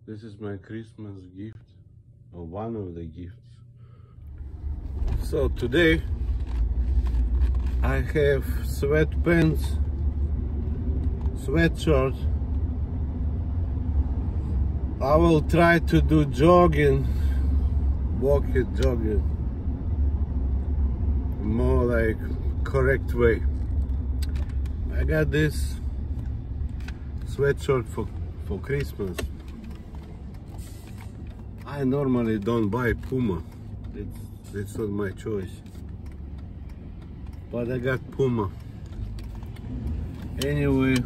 This is my Christmas gift, or one of the gifts. So today I have sweatpants, sweatshirt. I will try to do jogging, jogging, more like correct way. I got this sweatshirt for Christmas. I normally don't buy Puma. It's not my choice. But I got Puma. Anyway,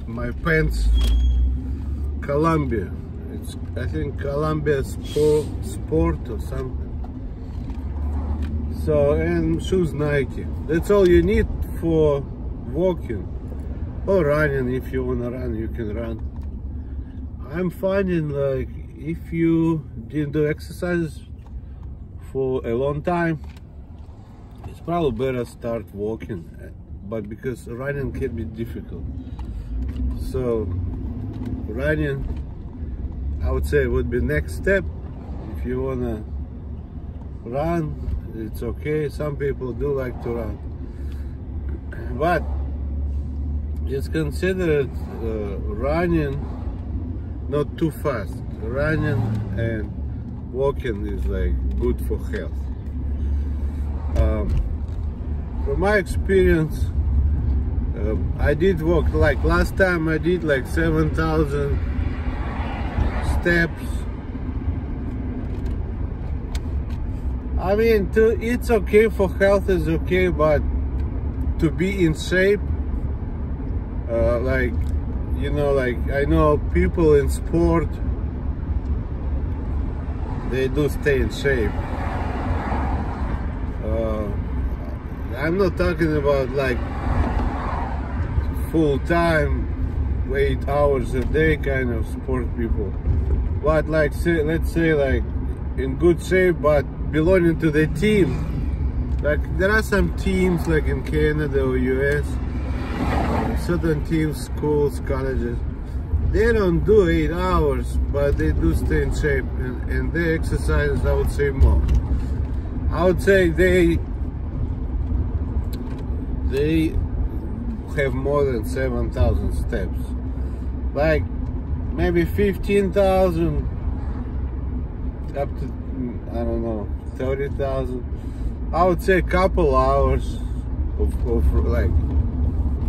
my pants, Columbia. I think Columbia Sport or something. So, and shoes Nike. That's all you need for walking or running. If you wanna run, you can run. I'm finding like if you didn't do exercise for a long time, it's probably better start walking. But because running can be difficult, so running, I would say, would be next step. If you wanna run, it's okay. Some people do like to run, but it's considered running not too fast. Running and walking is like good for health. From my experience, I did walk, like last time I did like 7,000 steps. I mean, it's okay for health, is okay, but to be in shape, like, you know, like I know people in sport, they do stay in shape. I'm not talking about like full-time, 8 hours a day kind of sport people, but like let's say like in good shape but belonging to the team. Like there are some teams like in Canada or US, certain teams, schools, colleges, they don't do 8 hours, but they do stay in shape, and they exercise, I would say, more. I would say they have more than 7,000 steps, like maybe 15,000 up to, I don't know, 30,000. I would say a couple hours of like,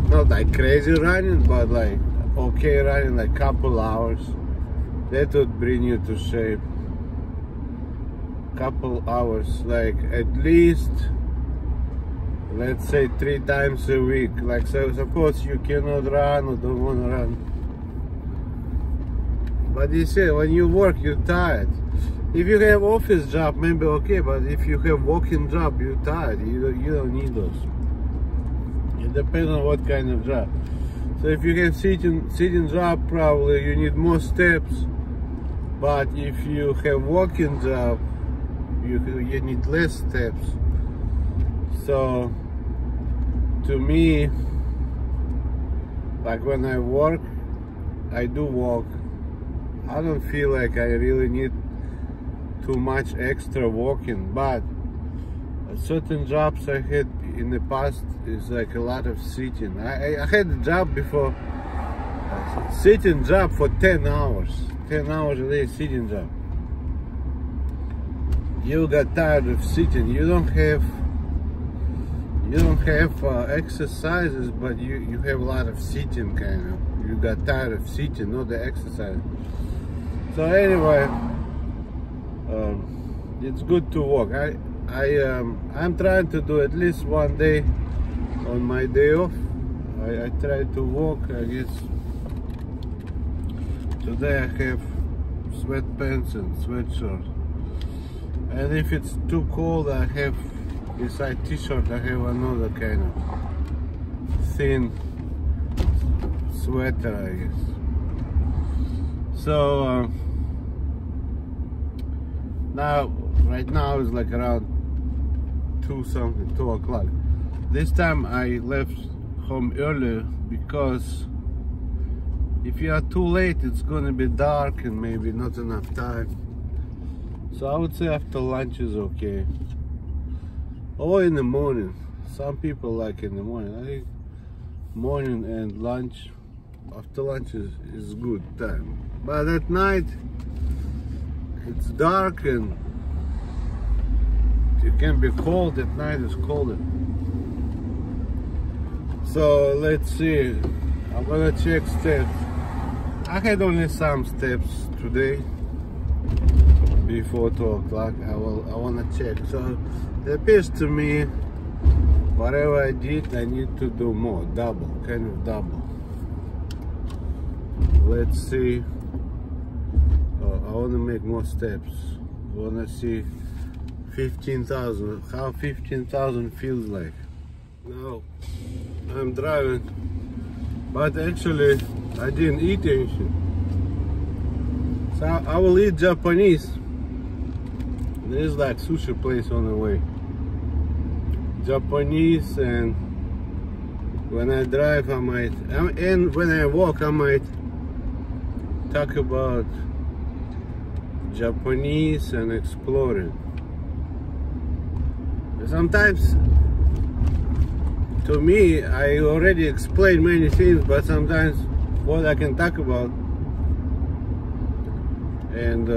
not like crazy running, but like okay running, like couple hours. That would bring you to shape. Couple hours, like at least, let's say 3 times a week. Like, so suppose you cannot run or don't want to run, but you say when you work you're tired. If you have office job, maybe okay, but if you have walking job, you're tired. You don't need those. It depends on what kind of job. So if you have sitting job, probably you need more steps. But if you have walking job, you need less steps. So to me, like when I work, I do walk. I don't feel like I really need too much extra walking, but certain jobs I had in the past is like a lot of sitting. I had a job before, sitting job for 10 hours a day, sitting job. You got tired of sitting. You don't have exercises, but you have a lot of sitting, kind of. You got tired of sitting, not the exercise. So anyway, it's good to walk. I'm trying to do at least one day on my day off. I try to walk. I guess today I have sweatpants and sweatshirt, and if it's too cold, I have, beside t-shirt, I have another kind of thin sweater, I guess. So right now it's like around 2 o'clock. This time I left home earlier because if you are too late, it's gonna be dark and maybe not enough time. So I would say after lunch is okay, or in the morning. Some people like in the morning. I think morning and lunch, after lunch is good time. But at night it's dark and it can be cold. At night it's colder. So let's see, I'm gonna check steps. I had only some steps today before 2 o'clock. I wanna check. So it appears to me whatever I did, I need to do more, double, kind of double. Let's see. I wanna make more steps. I wanna see 15,000, how 15,000 feels like. Now I'm driving, but actually I didn't eat anything. So I will eat Japanese. There's like sushi place on the way. Japanese, and when I drive I might, and when I walk I might talk about Japanese and exploring. Sometimes, to me, I already explained many things, but sometimes what I can talk about, and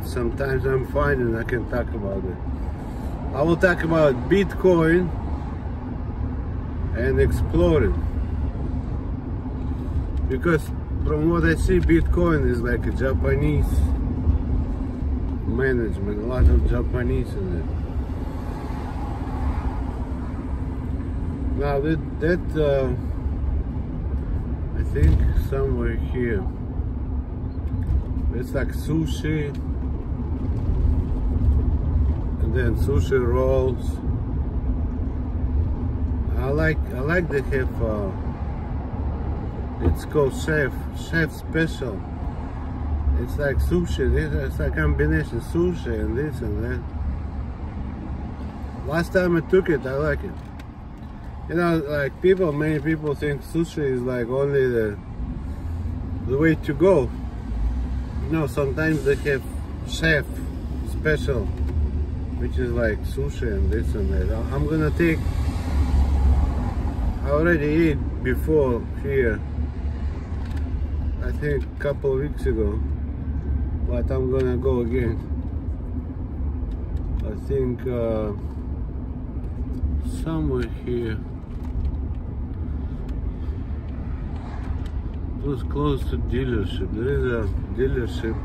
sometimes I'm finding I can talk about it. I will talk about Bitcoin and exploring, because from what I see, Bitcoin is like a Japanese management, a lot of Japanese in it. Now that I think somewhere here, it's like sushi, and then sushi rolls. I like they have it's called chef special. It's like sushi. It's like a combination sushi and this and that. Last time I took it, I like it. You know, like many people think sushi is like only the way to go. You know, sometimes they have chef special, which is like sushi and this and that. I'm gonna take, I already ate before here, I think a couple of weeks ago, but I'm gonna go again. I think somewhere here. It was close to dealership. There is a dealership.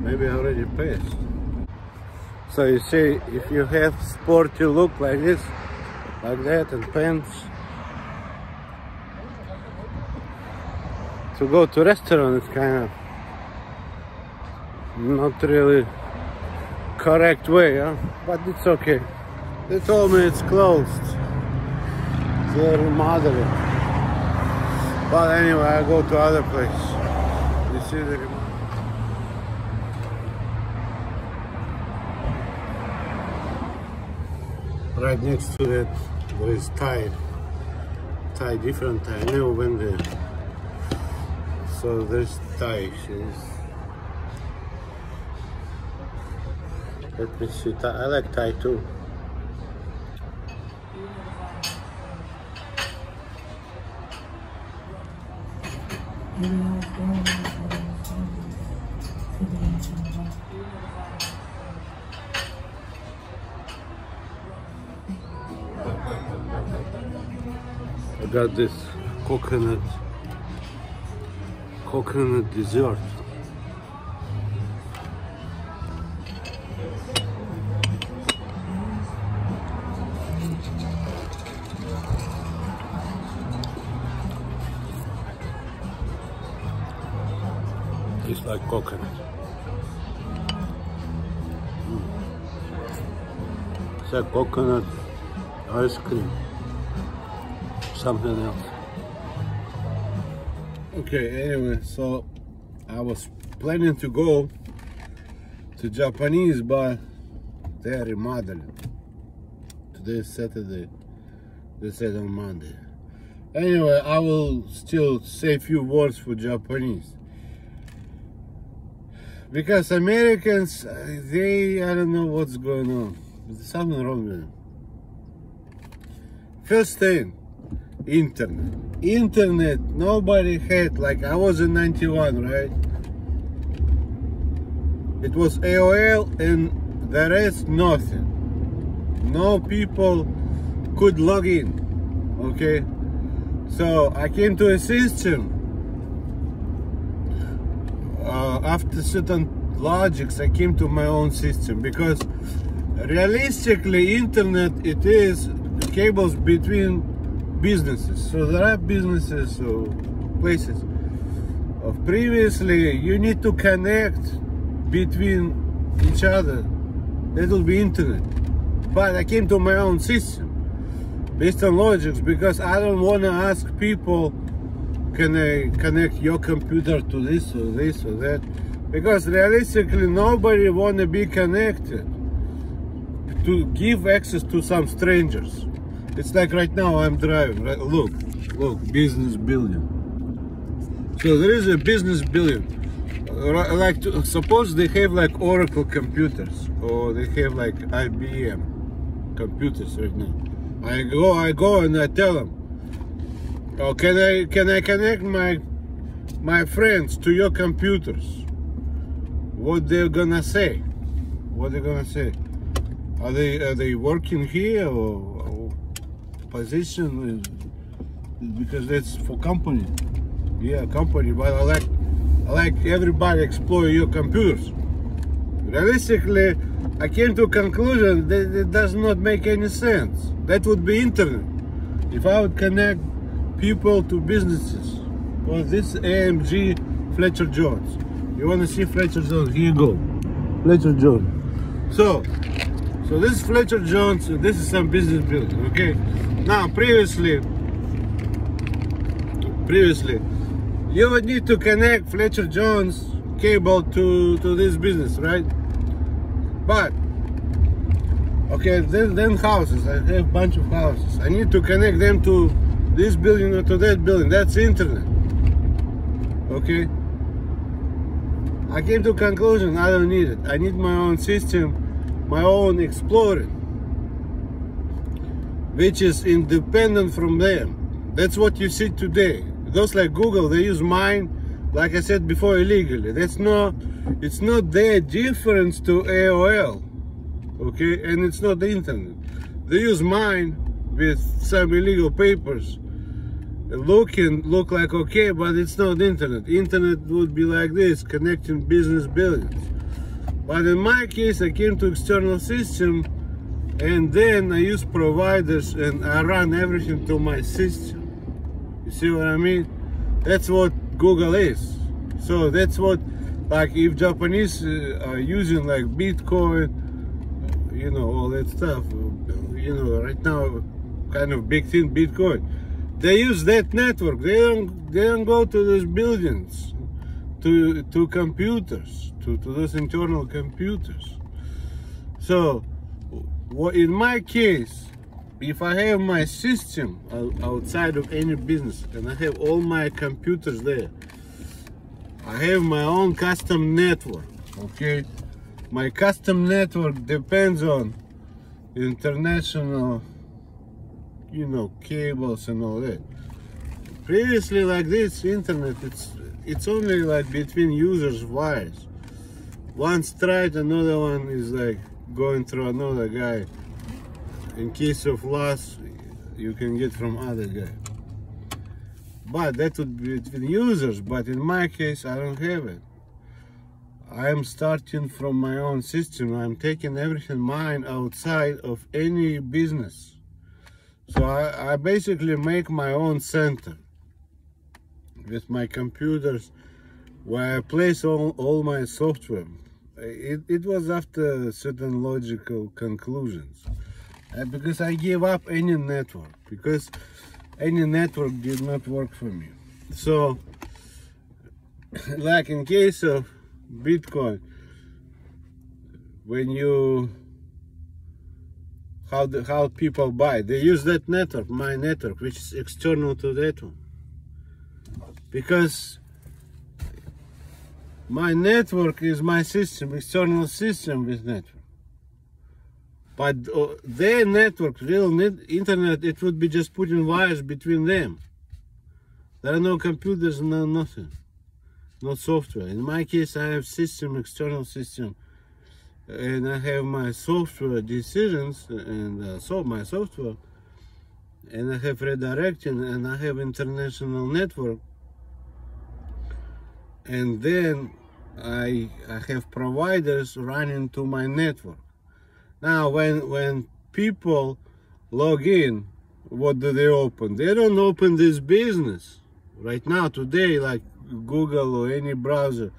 Maybe I already passed. So you see, if you have sporty look like this, like that, and pants, to go to restaurant is kind of not really correct way, huh? But it's okay. They told me it's closed. They're remodeling. But anyway, I go to other place. You see the remodel. Right next to that, there is Thai, different Thai. I never went there. So there's Thai. Let me see. I like Thai too. I got this coconut dessert. It's like coconut. It's like coconut ice cream. Something else. Okay, anyway, so I was planning to go to Japanese, but they are remodeling. Today is Saturday. They said on Monday. Anyway, I will still say a few words for Japanese. Because Americans, I don't know what's going on. There's something wrong with them. First thing, internet. Internet, nobody had, like I was in 91, right? It was AOL and the rest, nothing. No people could log in, okay? So I came to a system. After certain logics, I came to my own system, because realistically, internet, it is cables between businesses. So there are businesses or places. Previously, you need to connect between each other. That will be internet. But I came to my own system based on logics, because I don't want to ask people, can I connect your computer to this or that? Because realistically, nobody want to be connected to give access to some strangers. It's like right now I'm driving, right? Look, business building. So there is a business building. Like, suppose they have like Oracle computers, or they have like IBM computers right now. I go and I tell them, oh, can I connect my friends to your computers? What they're gonna say? What they're gonna say? Are they working here, or position? Because that's for company. Yeah, company. But I like everybody exploit your computers. Realistically, I came to a conclusion that it does not make any sense. That would be internet. If I would connect people to businesses. Well, this AMG Fletcher Jones. You want to see Fletcher Jones? Here you go. Fletcher Jones. So this is Fletcher Jones. This is some business building. Okay. Now, previously, you would need to connect Fletcher Jones cable to this business, right? But okay, then houses. I have a bunch of houses. I need to connect them to this building or to that building. That's internet. Okay. I came to a conclusion, I don't need it. I need my own system, my own exploring, which is independent from them. That's what you see today. Those like Google, they use mine, like I said before, illegally. It's not their difference to AOL, okay? And it's not the internet. They use mine with some illegal papers. Look like okay, but it's not internet. Internet would be like this, connecting business buildings. But in my case, I came to external system, and then I use providers, and I run everything to my system. You see what I mean? That's what Google is. So that's what, like, if Japanese are using like Bitcoin, you know, all that stuff, you know, right now, kind of big thing, Bitcoin. They use that network. They don't go to those buildings, to computers, to those internal computers. So, in my case, if I have my system outside of any business, and I have all my computers there, I have my own custom network. Okay, my custom network depends on international, you know, cables and all that. Previously, like this internet, it's only like between users' wires. One straight, another one is like going through another guy. In case of loss, you can get from other guy. But that would be between users. But in my case, I don't have it. I am starting from my own system. I'm taking everything mine outside of any business. So I basically make my own center with my computers, where I place all my software. It was after certain logical conclusions. Because I gave up any network, because any network did not work for me. So, like in case of Bitcoin, when you how people buy. They use that network, my network, which is external to that one. Because my network is my system, external system with network. But their network, real internet, it would be just putting wires between them. There are no computers, no nothing, no software. In my case, I have system, external system, and I have my software decisions and my software, and I have redirecting, and I have international network, and then I have providers running to my network. Now, when people log in, what do they open? They don't open this business. Right now, today, like Google or any browser,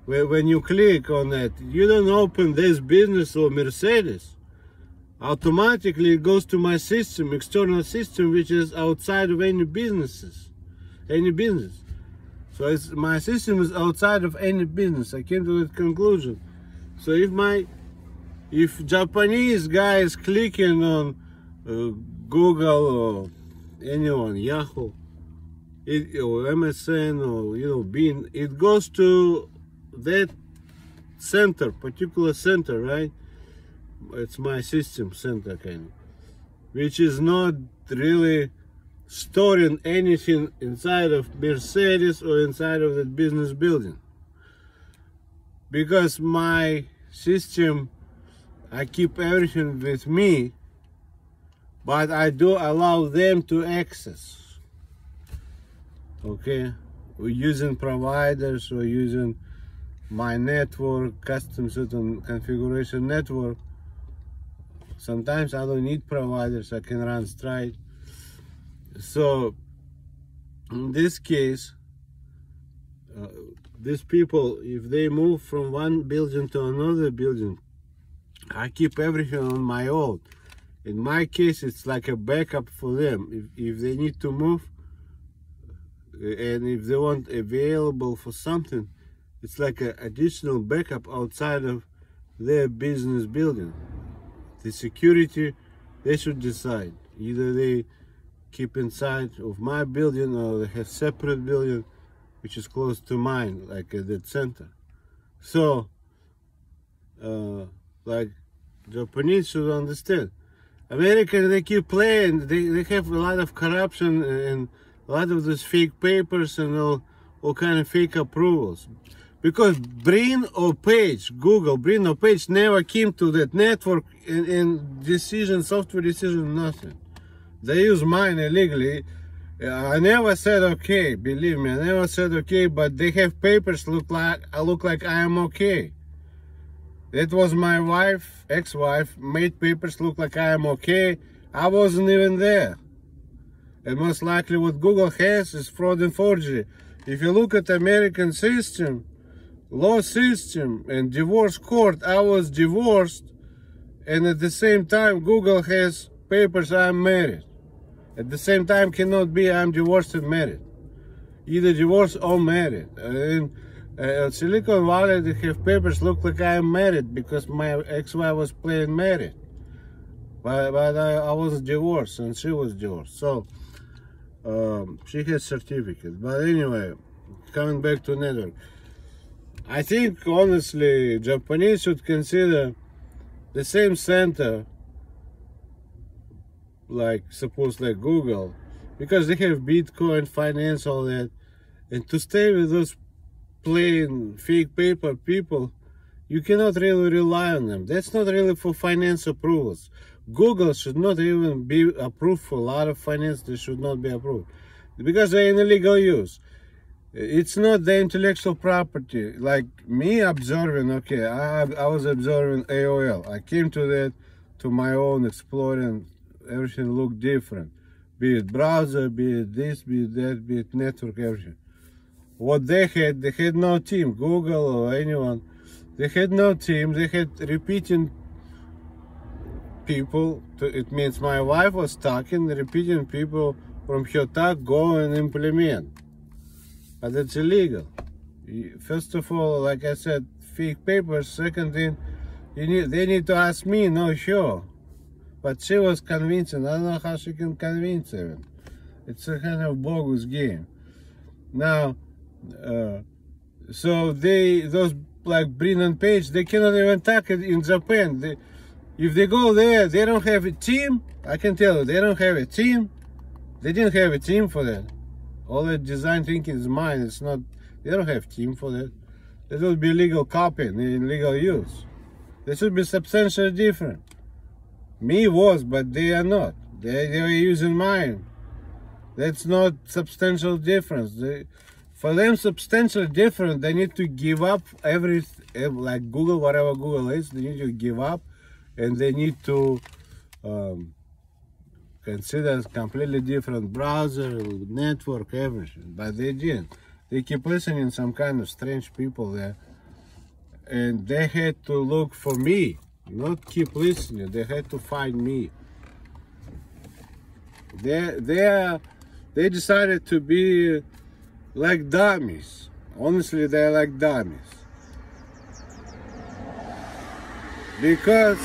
when you click on that, you don't open this business or Mercedes. Automatically, it goes to my system, external system, which is outside of any businesses, any business. So my system is outside of any business. I came to that conclusion. So if Japanese guy is clicking on Google or anyone, Yahoo, or MSN, or Bing, it goes to that center, particular center, right? It's my system center kind of, which is not really storing anything inside of Mercedes or inside of that business building, because my system, I keep everything with me, but I do allow them to access. Okay, we're using providers or using my network, custom certain configuration network. Sometimes I don't need providers, I can run straight. So in this case, these people, if they move from one building to another building, I keep everything on my own. In my case, it's like a backup for them. If they need to move, and if they want available for something, it's like an additional backup outside of their business building. The security, they should decide. Either they keep inside of my building, or they have separate building, which is close to mine, like at that center. So, like Japanese should understand. Americans, they keep playing. They have a lot of corruption and a lot of those fake papers and all kind of fake approvals. Because Brin or Page, Google, Brin or Page never came to that network in decision, software decision, nothing. They use mine illegally. I never said okay, believe me, I never said okay, but they have papers look like I am okay. That was my wife, ex-wife, made papers look like I am okay. I wasn't even there. And most likely what Google has is fraud and forgery. If you look at American system, law system and divorce court, I was divorced, and at the same time Google has papers I'm married. At the same time cannot be I'm divorced and married. Either divorced or married. In Silicon Valley they have papers look like I'm married because my ex-wife was playing married. But I was divorced and she was divorced. So she has certificate. But anyway, coming back to network. I think honestly Japanese should consider the same center, like suppose like Google, because they have Bitcoin, finance, all that, and to stay with those plain fake paper people, you cannot really rely on them. That's not really for finance approvals. Google should not even be approved for a lot of finance. They should not be approved because they're in illegal use. It's not the intellectual property. Like me observing, okay, I was observing AOL. I came to that, to my own exploring. Everything looked different. Be it browser, be it this, be it that, be it network, everything. What they had no team. Google or anyone, they had no team. They had repeating people. It means my wife was talking, repeating people from her talk, go and implement. But it's illegal. First of all, like I said, fake papers. Second thing, they need to ask me, no, sure. but she was convincing. I don't know how she can convince even. It's a kind of bogus game. Now, so those like Brin and Page, they cannot even talk it in Japan. If they go there, they don't have a team. I can tell you, they don't have a team. They didn't have a team for that. All that design thinking is mine. It's not. They don't have team for that. That would be legal copying, illegal use. They should be substantially different. Me was, but they are not. They were using mine. That's not substantial difference. For them, substantial difference, they need to give up like Google, whatever Google is, they need to give up, and they need to consider completely different browser, network, everything. But they didn't. They keep listening to some kind of strange people there, and they had to look for me, not keep listening. They had to find me. They decided to be like dummies. Honestly, they're like dummies. Because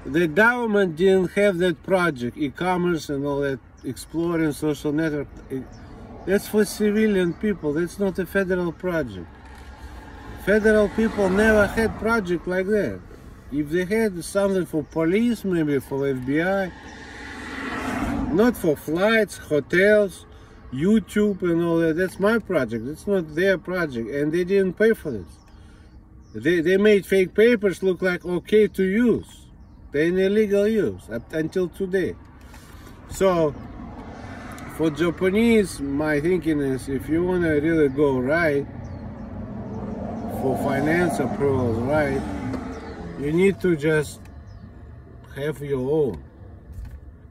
the government didn't have that project, e-commerce and all that, exploring social network. That's for civilian people. That's not a federal project. Federal people never had project like that. If they had something for police, maybe for FBI, not for flights, hotels, YouTube and all that. That's my project. It's not their project, and they didn't pay for this. They made fake papers look like okay to use. They're in illegal use up until today. So for Japanese, my thinking is, if you want to really go right for finance approvals, right, you need to just have your own.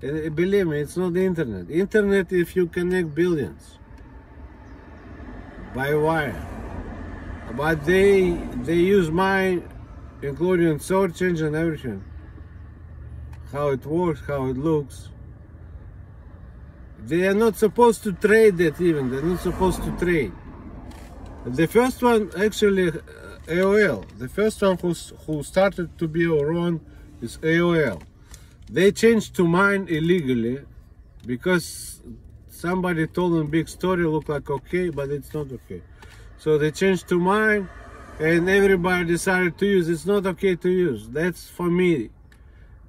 And believe me, it's not the internet. Internet, if you connect billions by wire. But they use mine, including search engine and everything. How it works, how it looks. They are not supposed to trade that even. They're not supposed to trade. The first one, actually, AOL. The first one who started to be around is AOL. They changed to mine illegally because somebody told them big story look like okay, but it's not okay. So they changed to mine, and everybody decided to use. It's not okay to use. That's for me.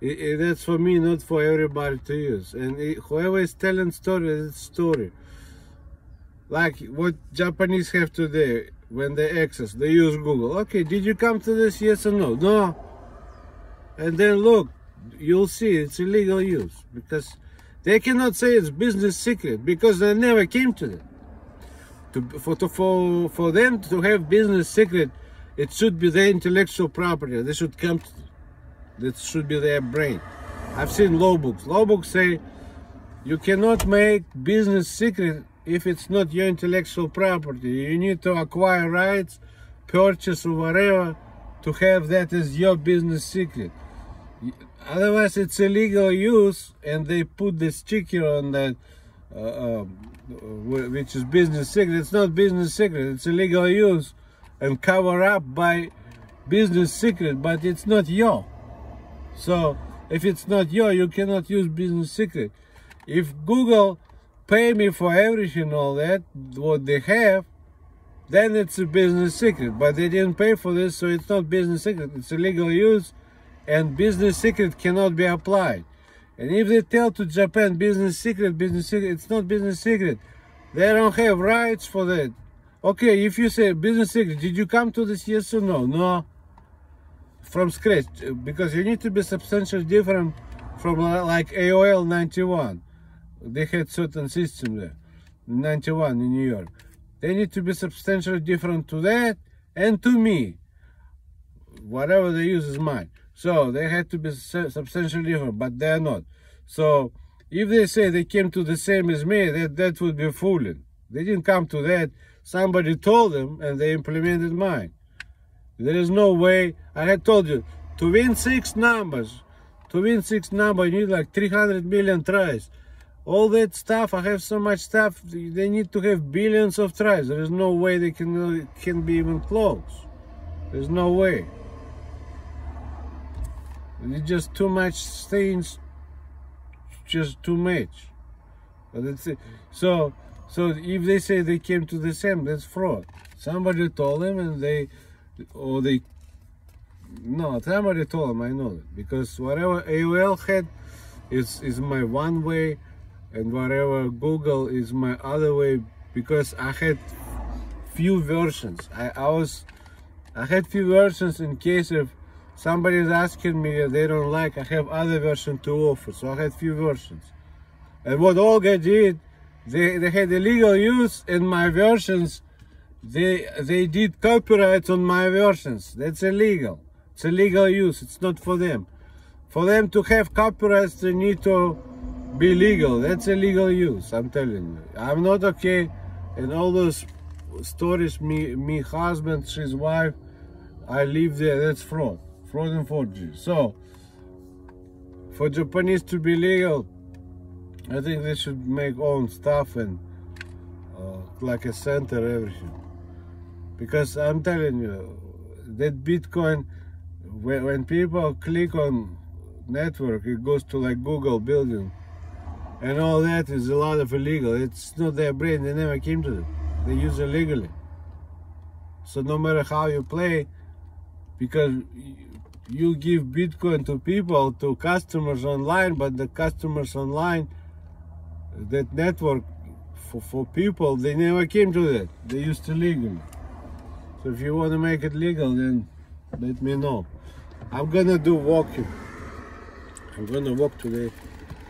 That's for me, not for everybody to use. And whoever is telling story, it's story. Like what Japanese have today when they access, they use Google. Okay, did you come to this? Yes or no? No. And then look. You'll see it's illegal use, because they cannot say it's business secret because they never came to that. For them to have business secret, it should be their intellectual property. They should come to that. Should be their brain. I've seen law books. Law books say you cannot make business secret if it's not your intellectual property. You need to acquire rights, purchase or whatever to have that as your business secret. Otherwise, it's illegal use, and they put this sticker on that, which is business secret. It's not business secret. It's illegal use, and cover up by business secret, but it's not your. So if it's not your, you cannot use business secret. If Google pay me for everything, all that what they have, then it's a business secret. But they didn't pay for this, so it's not business secret. It's illegal use. And business secret cannot be applied. And if they tell to Japan business secret, it's not business secret. They don't have rights for that. Okay, if you say business secret, did you come to this, yes or no? No. From scratch, because you need to be substantially different from like AOL 91. They had certain system there, 91 in New York. They need to be substantially different to that and to me. Whatever they use is mine. So they had to be substantially different, but they're not. So if they say they came to the same as me, that would be fooling. They didn't come to that. Somebody told them, and they implemented mine. There is no way. I had told you, to win six numbers, you need like 300 million tries. All that stuff, I have so much stuff, they need to have billions of tries. There is no way they can be even close. There's no way. It's just too much things just too much. But it's so if they say they came to the same, that's fraud. Somebody told them, and somebody told them. I know it, because whatever AOL had is my one way, and whatever Google is my other way, because I had few versions. I had few versions in case if somebody is asking me if they don't like, I have other version to offer. So I had few versions. And what Olga did, they had illegal use in my versions. They did copyrights on my versions. That's illegal. It's illegal use. It's not for them. For them to have copyrights, they need to be legal. That's illegal use, I'm telling you. I'm not okay. And all those stories, me husband, his wife, I live there, that's fraud and forgery. So for Japanese to be legal, I think they should make own stuff and like a center, everything. Because I'm telling you, that Bitcoin, when people click on network, it goes to like Google building, and all that is a lot of illegal. It's not their brain, they never came to it. They use it legally. So no matter how you play, because you give Bitcoin to people, to customers online, but the customers online, that network for people, they never came to that. They used it legally. So if you want to make it legal, then let me know. I'm gonna do walking. I'm gonna walk today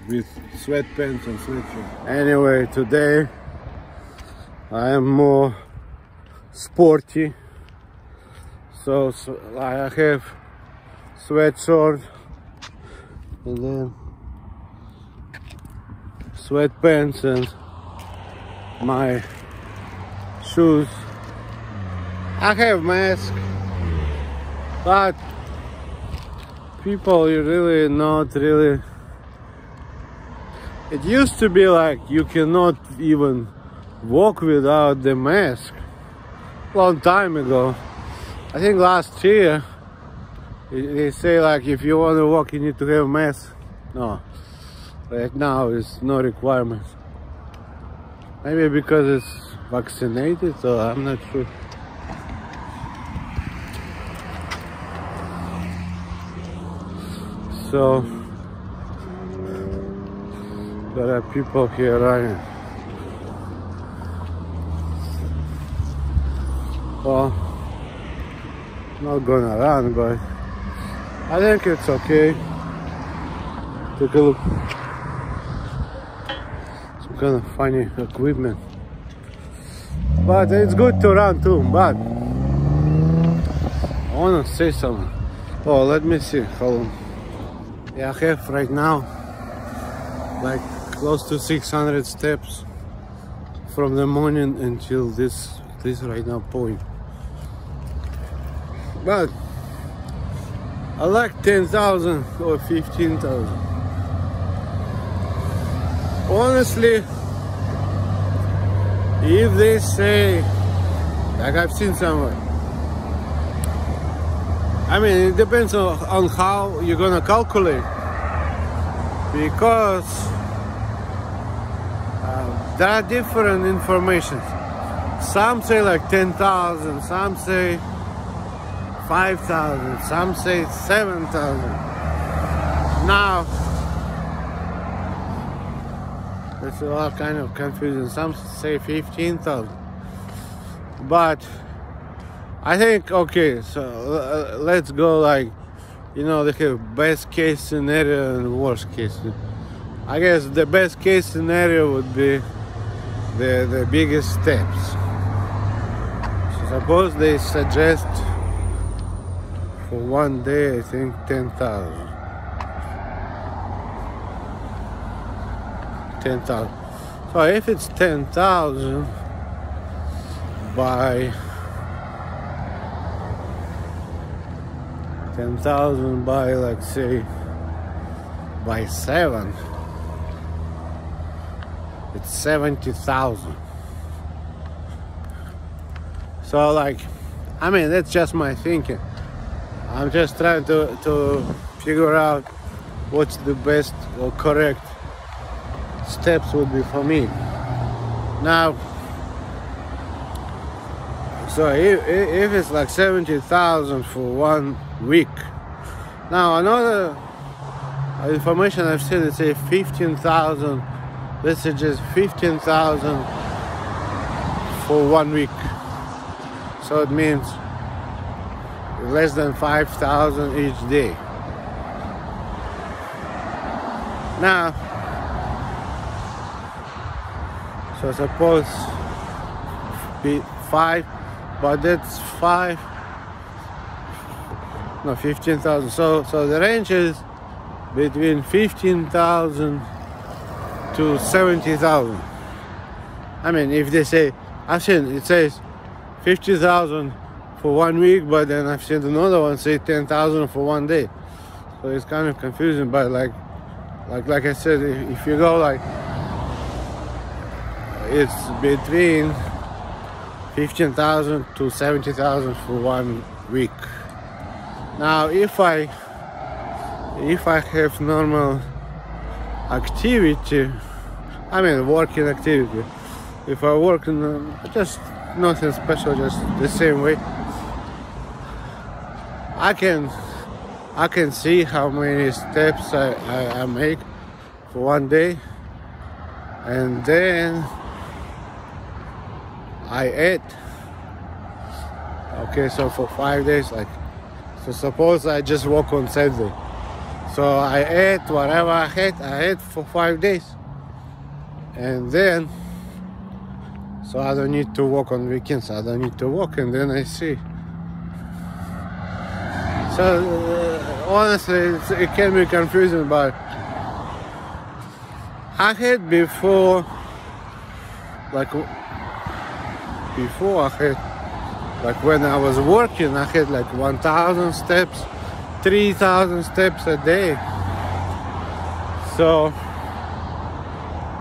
with sweatpants and sweatshirt. Anyway, today I am more sporty. So I have sweatshirt and then sweatpants and my shoes. I have mask, but people really not really. It used to be like you cannot even walk without the mask. Long time ago, I think last year, they say like if you want to walk you need to have a mask. No, right now it's no requirement. Maybe because it's vaccinated, so I'm not sure. So there are people here running. Well, not gonna run, but I think it's okay. Take a look. Some kind of funny equipment, but it's good to run too. But I wanna say something. Oh, let me see how long. Yeah, I have right now like close to 600 steps from the morning until this right now point. But I like 10,000 or 15,000. Honestly, if they say, like I've seen somewhere, I mean, it depends on how you're gonna calculate, because there are different information. Some say like 10,000, some say 5,000, some say 7,000. Now, it's a lot kind of confusing. Some say 15,000, but I think, okay, so let's go like, you know, they have best case scenario and worst case. I guess the best case scenario would be the biggest steps. So suppose they suggest for one day, I think 10,000. 10,000. So if it's 10,000 by 10,000 by, like, say, by 7, it's 70,000. So, like, I mean, that's just my thinking. I'm just trying to figure out what's the best or correct steps would be for me. Now, so if it's like 70,000 for 1 week. Now another information I've seen, it say 15,000. This is just 15,000 for 1 week. So it means less than 5,000 each day. Now, so suppose be 5, but that's 15,000. So the range is between 15,000 to 70,000. I mean, if they say, I've seen it says 50,000 for 1 week, but then I've seen another one say 10,000 for 1 day. So it's kind of confusing. But like I said, if you go like, it's between 15,000 to 70,000 for 1 week. Now, if I have normal activity, I mean working activity, if I work in just nothing special, just the same way, I can see how many steps I make for 1 day, and then I ate. Okay, so for 5 days, like, so suppose I just walk on Saturday, so I ate whatever I ate for 5 days, and then so I don't need to walk on weekends, I don't need to walk, and then I see. So honestly, it can be confusing, but I had before I had, like when I was working, I had like 1,000 steps, 3,000 steps a day. So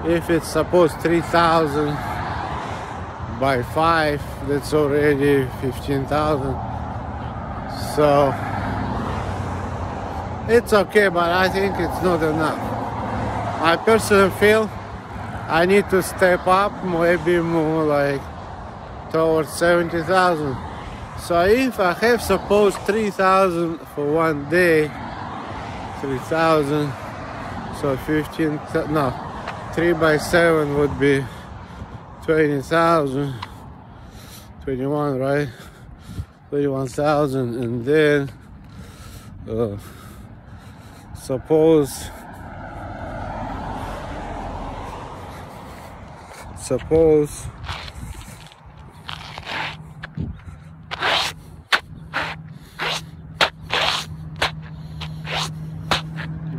if it's suppose 3,000 by 5, that's already 15,000. So it's okay, but I think it's not enough. I personally feel I need to step up, maybe more like towards 70,000. So if I have suppose 3,000 for 1 day, 3,000, so 15, no, 3 by 7 would be 20,000, 21, right? 21,000, and then suppose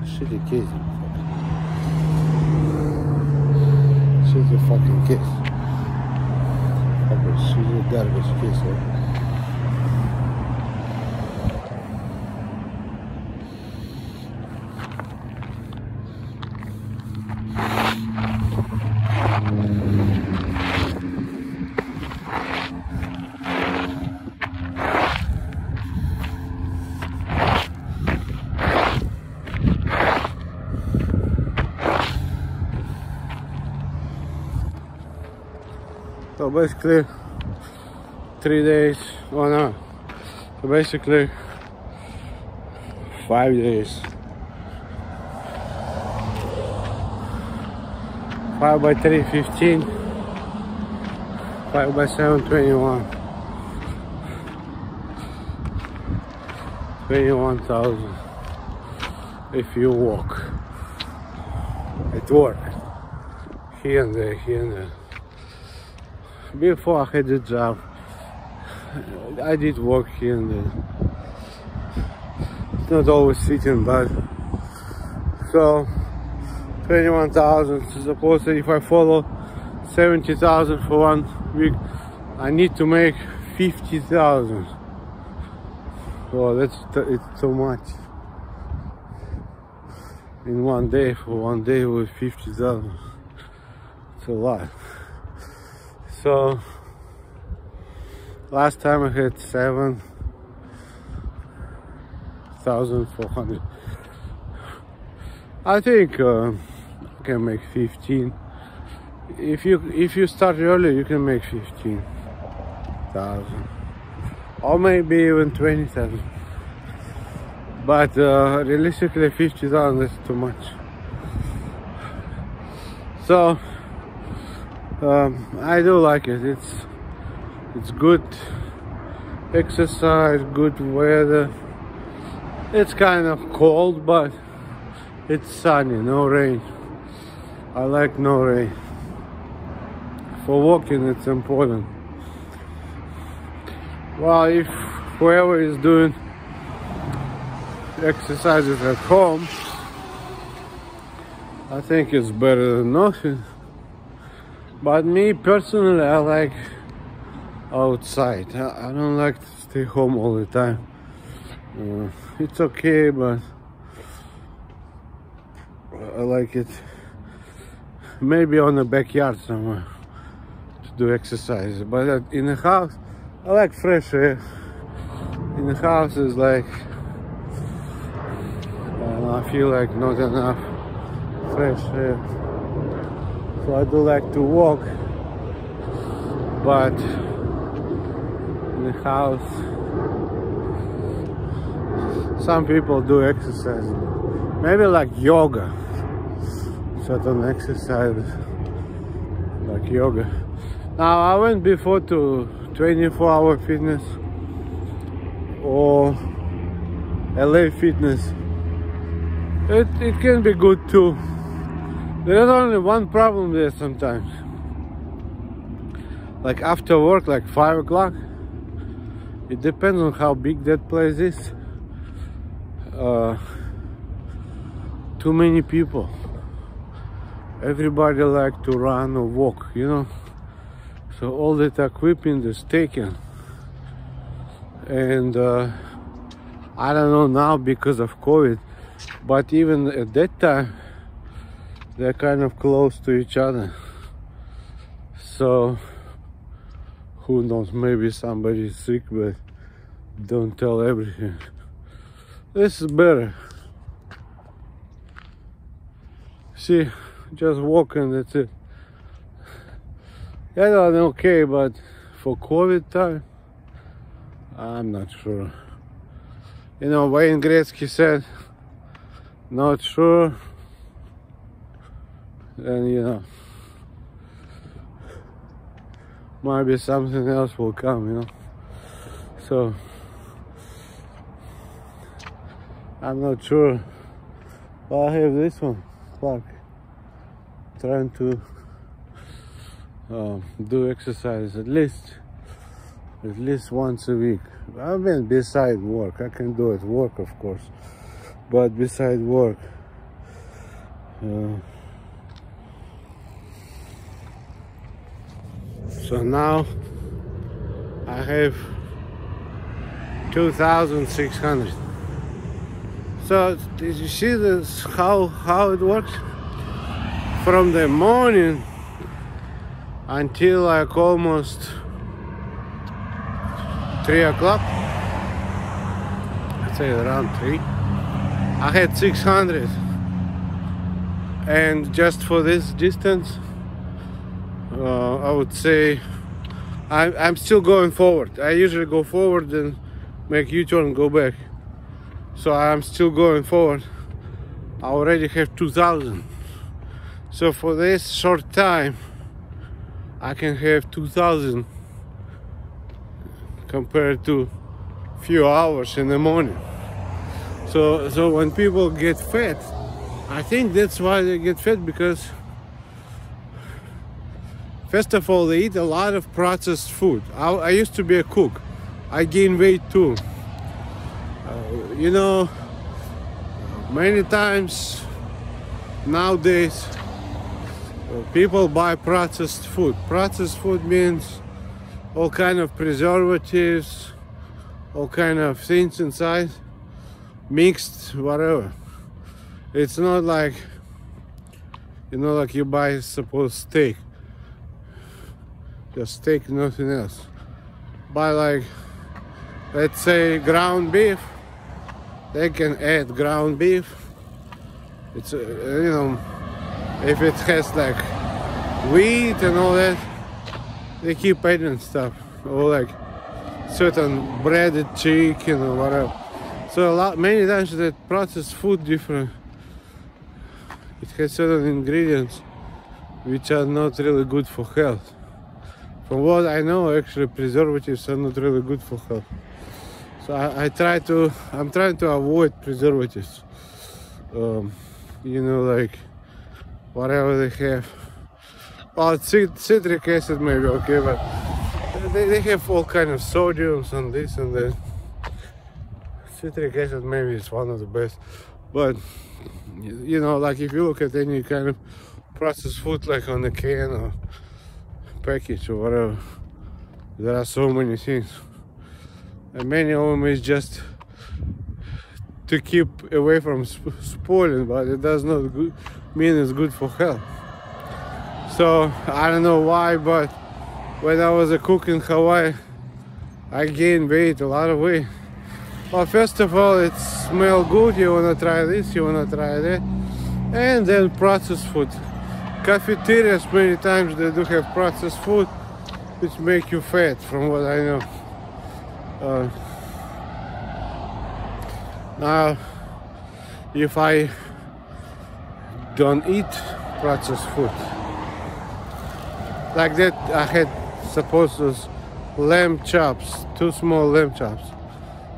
shitty kids. Shitty fucking kids. Fucking shitty garbage kids. So basically 3 days, oh no, so basically 5 days. 5 by 3, 15, 5 by 7, 21. 21,000 if you walk at work, here and there, here and there. Before I had the job, I did work here and there. It's not always sitting, but so 21,000. Suppose that if I follow 70,000 for 1 week, I need to make 50,000. So it's too much in 1 day. For 1 day with 50,000, it's a lot. So last time I had 7,400. I think You can make 15. If you start early, you can make 15,000, or maybe even 20,000. But realistically, 50,000 is too much. So I do like it. It's good exercise, good weather. It's kind of cold, but it's sunny, no rain. I like no rain. For walking, it's important. Well, if whoever is doing exercises at home, I think it's better than nothing. But me personally, I like outside. I don't like to stay home all the time. It's okay, but I like it maybe on the backyard somewhere to do exercise. But in the house, I like fresh air. In the house is like, I feel like not enough fresh air. So I do like to walk, but in the house, some people do exercise, maybe like yoga, certain exercises like yoga. Now I went before to 24-hour fitness or LA fitness. It can be good too. There's only one problem there sometimes. Like after work, like 5 o'clock, it depends on how big that place is. Too many people. Everybody like to run or walk, you know. So all that equipment is taken. And I don't know now because of COVID, but even at that time, they're kind of close to each other. So who knows, maybe somebody's sick, but don't tell everything. This is better. See, just walking, that's it. Yeah, I'm okay, but for COVID time, I'm not sure. You know, Wayne Gretzky said, not sure, then you know, maybe something else will come, you know. So I'm not sure. But I have this one, Clark, trying to do exercise at least once a week. I mean, beside work, I can do it work, of course, but beside work. So now I have 2,600. So did you see this, how it works? From the morning until like almost 3 o'clock, I'd say around 3, I had 600. And just for this distance, I would say I'm still going forward. I usually go forward and make U-turn, go back. So I'm still going forward. I already have 2,000. So for this short time, I can have 2,000 compared to few hours in the morning. So when people get fat, I think that's why they get fat, because first of all, they eat a lot of processed food. I used to be a cook. I gained weight too. You know, many times nowadays people buy processed food. Processed food means all kind of preservatives, all kind of things inside, mixed, whatever. It's not like, you know, like you buy, suppose, steak. Just steak, nothing else. Buy like, let's say, ground beef. They can add ground beef. It's you know, if it has like wheat and all that, they keep adding stuff, or like certain breaded chicken or whatever. So many times that processed food different, it has certain ingredients which are not really good for health. From what I know, actually preservatives are not really good for health. So I'm trying to avoid preservatives. You know, like whatever they have. Well, citric acid maybe okay, but they have all kind of sodiums and this and that. Citric acid maybe is one of the best, but you know, like if you look at any kind of processed food, like on a can or package or whatever, there are so many things, and many of them is just to keep away from spoiling, but it does not mean it's good for health. So I don't know why, but when I was a cook in Hawaii, I gained weight, a lot of weight. Well, first of all, it smells good, you wanna try this, you wanna try that, and then processed food. Cafeterias, many times they do have processed food which make you fat, from what I know. Now, if I don't eat processed food, like that, I had supposed those lamb chops, 2 small lamb chops.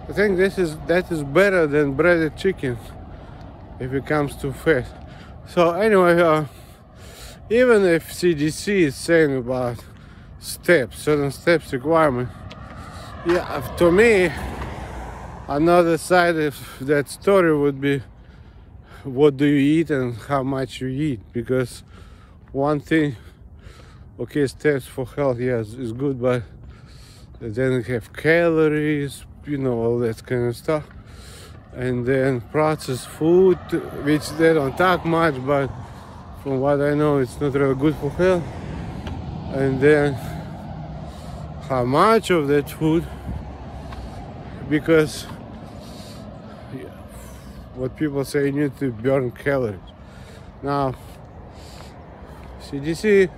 I think that is better than breaded chicken if it comes to fat. So anyway, even if CDC is saying about certain steps requirement, yeah, to me, another side of that story would be what do you eat and how much you eat. Because one thing, okay, steps for health, yes, is good, but then you have calories, you know, all that kind of stuff. And then processed food, which they don't talk much, but from what I know, it's not really good for health. And then how much of that food, because what people say, you need to burn calories. Now, CDC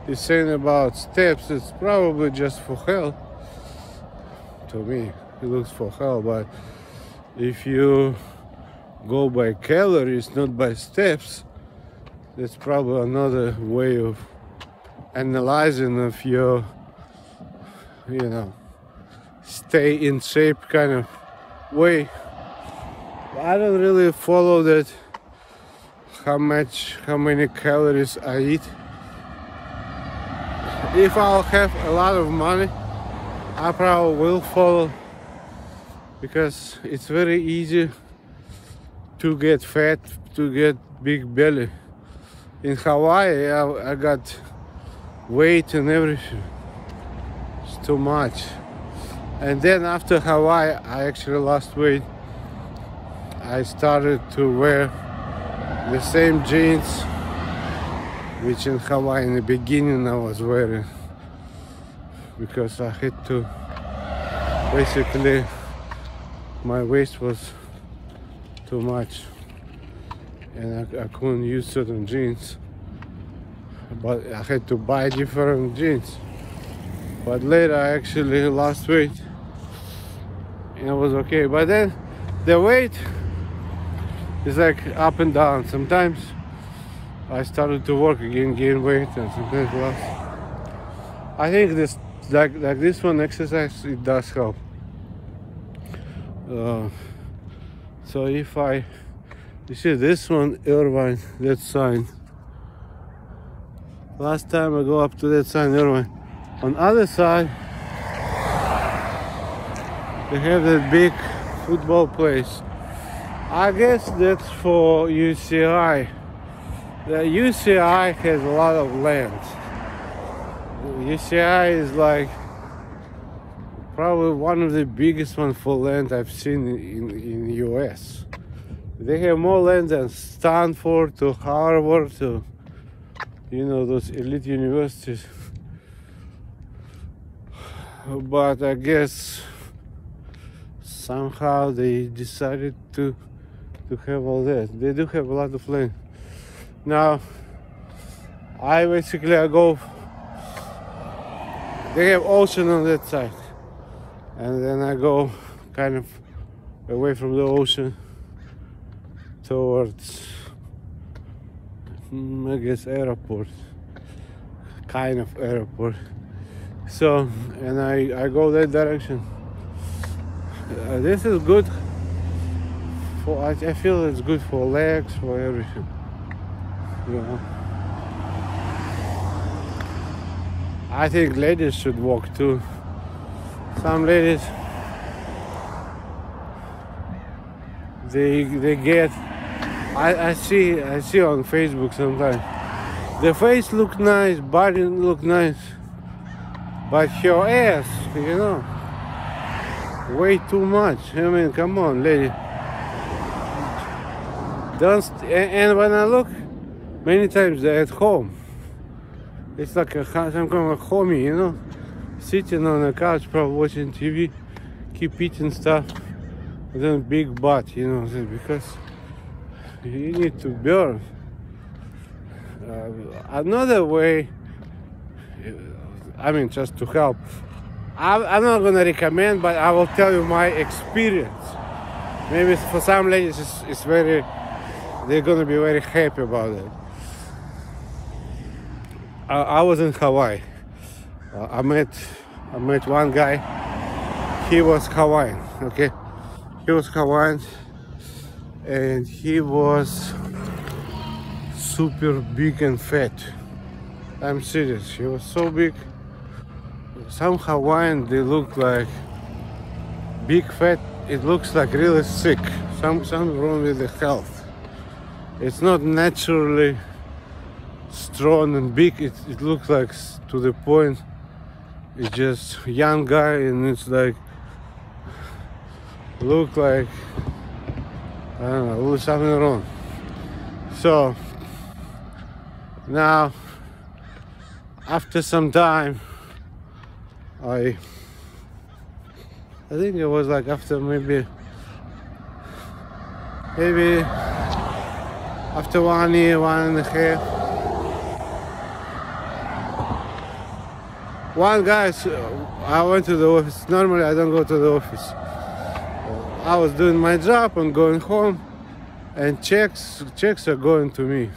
is saying about steps, it's probably just for health. To me, it looks for health, but if you go by calories, not by steps, that's probably another way of analyzing of your, you know, stay in shape kind of way. I don't really follow that, how many calories I eat. If I'll have a lot of money, I probably will follow, because it's very easy to get fat, to get big belly. In Hawaii, I got weight and everything. It's too much. And then after Hawaii, I actually lost weight. I started to wear the same jeans which in Hawaii in the beginning I was wearing, because I had to, basically my waist was too much and I couldn't use certain jeans, but I had to buy different jeans. But later I actually lost weight and it was okay. But then the weight is like up and down. Sometimes I started to work again, gain weight, and sometimes lost. I think this, like this one exercise, it does help. So if you see this one, Irvine, that sign. Last time I go up to that sign, Irvine. On the other side, they have that big football place. I guess that's for UCI. The UCI has a lot of land. UCI is like probably one of the biggest ones for land I've seen in the US. They have more land than Stanford to Harvard to, you know, those elite universities. But I guess somehow they decided to have all that. They do have a lot of land. Now, I go, they have ocean on that side, and then I go kind of away from the ocean towards, I guess, airport, kind of airport. So, and I go that direction. This is good for, I feel it's good for legs, for everything, you know. I think ladies should walk too. Some ladies, they get, I see on Facebook sometimes, the face look nice, body look nice, but your ass, you know, way too much. I mean, come on, lady. And when I look, many times they're at home. It's like some kind of homie, you know, sitting on a couch, probably watching TV, keep eating stuff, and then big butt, you know, because you need to burn. Another way, I mean, just to help, I'm not gonna recommend, but I will tell you my experience. Maybe for some ladies, it's very, they're gonna be very happy about it. I was in Hawaii. I met one guy. He was Hawaiian, okay? He was Hawaiian, and he was super big and fat. I'm serious. He was so big. Some Hawaiian, they look like big, fat. It looks like really sick. Something wrong with the health. It's not naturally strong and big. It looks like, to the point, it's just young guy, and it's like, look like, I don't know, something wrong. So now, after some time, I think it was like after maybe after 1 year, 1.5. One guy, I went to the office. Normally I don't go to the office. I was doing my job and going home, and checks are going to me,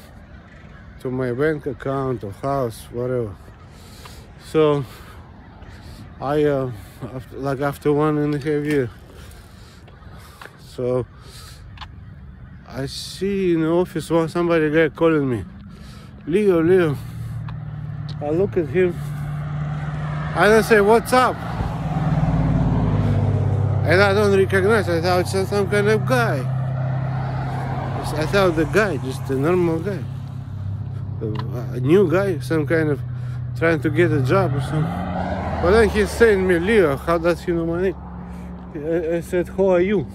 to my bank account or house, whatever. So I after 1.5 years, so I see in the office somebody guy calling me, Leo. I look at him. I don't say, what's up? And I don't recognize. I thought it's some kind of guy. I thought the guy, just a normal guy. A new guy, some kind of trying to get a job or something. But then he's saying me, Leo, how does he know my name? I said, who are you?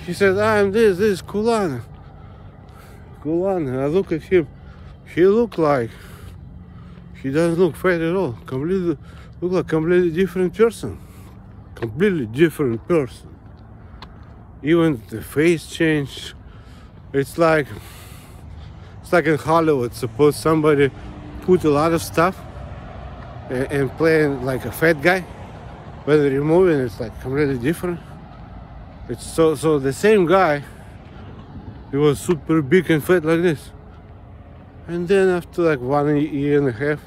He said, I'm this is Kulana. I look at him. He look like, he doesn't look fat at all. Look like a completely different person. Even the face changed. It's like in Hollywood. Suppose somebody put a lot of stuff and playing like a fat guy, but removing it's like completely different. It's so the same guy, he was super big and fat like this, and then after like 1.5 years,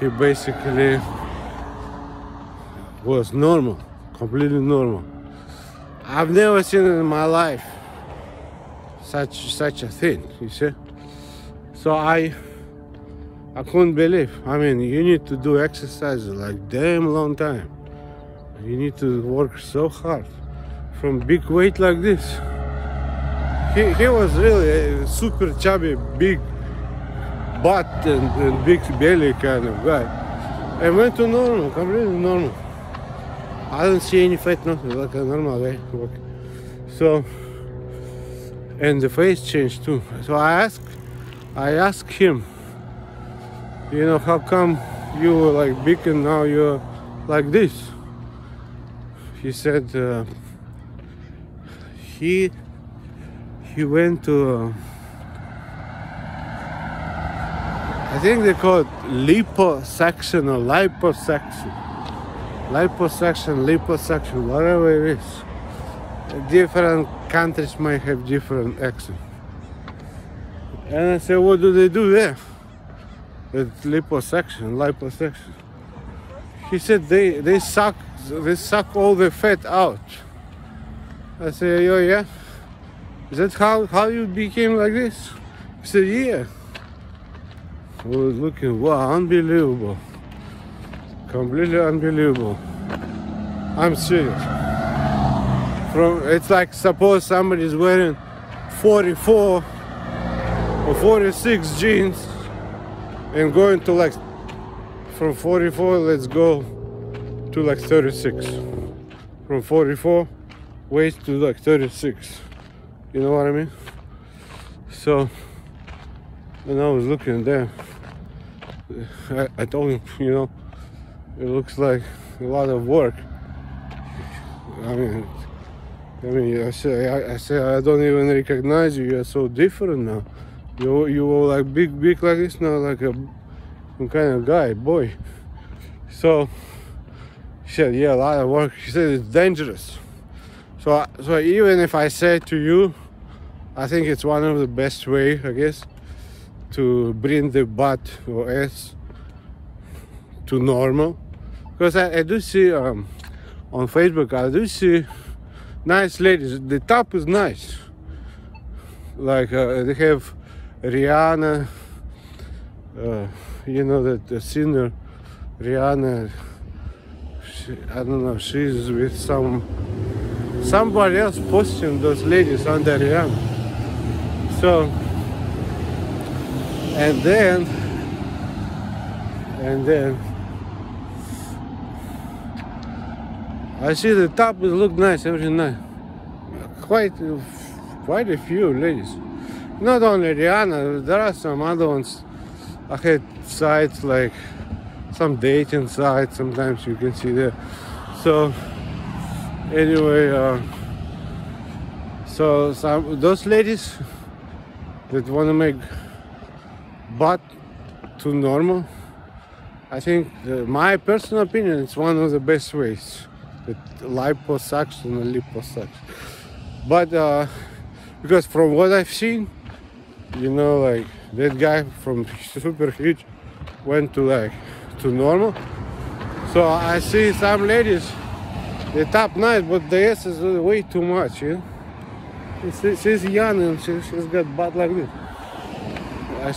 he basically was normal, completely normal. I've never seen it in my life, such a thing, you see. So I couldn't believe. I mean, you need to do exercise like damn long time. You need to work so hard from big weight like this. He was really a super chubby, big butt and big belly kind of guy. And went to normal, completely normal. I don't see any fat, nothing, like a normal guy. So, and the face changed too. So I asked him, you know, how come you were like big and now you're like this? He said he went to I think they call it liposuction or liposuction, whatever it is. Different countries might have different accent. And I said, what do they do there? It's liposuction. He said they suck all the fat out. I said, oh yeah? Is that how you became like this? He said, yeah. I was looking, wow, unbelievable. Completely unbelievable. I'm serious. It's like suppose somebody's wearing 44 or 46 jeans and going to like from 44 let's go to like 36. From 44 waist to like 36. You know what I mean? So when I was looking there, I told him, you know, it looks like a lot of work. I mean, I say I don't even recognize you. You're so different now. You were like big like this now, like some kind of guy, boy. So he said, yeah, a lot of work. He said it's dangerous. So even if I say to you, I think it's one of the best way, I guess, to bring the butt or ass to normal. Because I do see on Facebook, I do see nice ladies. The top is nice. Like they have Rihanna, you know, the singer Rihanna. I don't know, she's with somebody else posting those ladies under Rihanna. So, and then I see the top look nice, everything nice. Quite a few ladies. Not only Rihanna, there are some other ones. I had sites like some dating sites, sometimes you can see there. So anyway, so those ladies that want to make butt to normal, I think my personal opinion, it's one of the best ways. The liposuction and liposuction. But because from what I've seen, you know, like that guy from super huge went to normal. So I see some ladies, the top nice, but the ass is way too much, you know. She's young and she's got butt like this.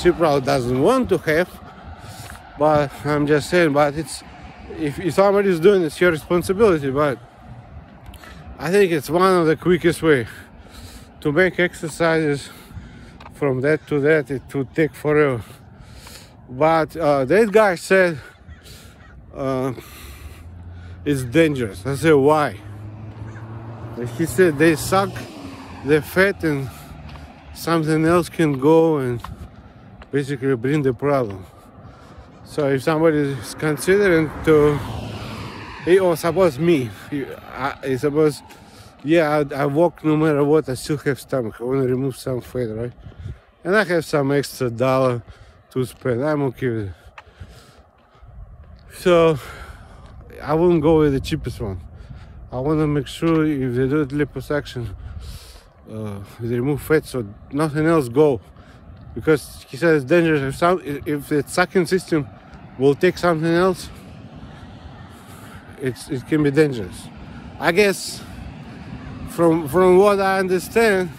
She probably doesn't want to have, but I'm just saying, but it's, if somebody's doing it, it's your responsibility. But I think it's one of the quickest way to make exercises. From that to that, it would take forever. But that guy said it's dangerous. I said, why? He said they suck the fat and something else can go and basically bring the problem. So if somebody is considering to, or suppose me, I suppose, yeah, I walk no matter what, I still have stomach. I want to remove some fat, right? And I have some extra dollar to spend. I'm okay with it. So I wouldn't go with the cheapest one. I want to make sure if they do liposuction, they remove fat so nothing else go. Because he says it's dangerous. If the sucking system will take something else, it can be dangerous. I guess from what I understand,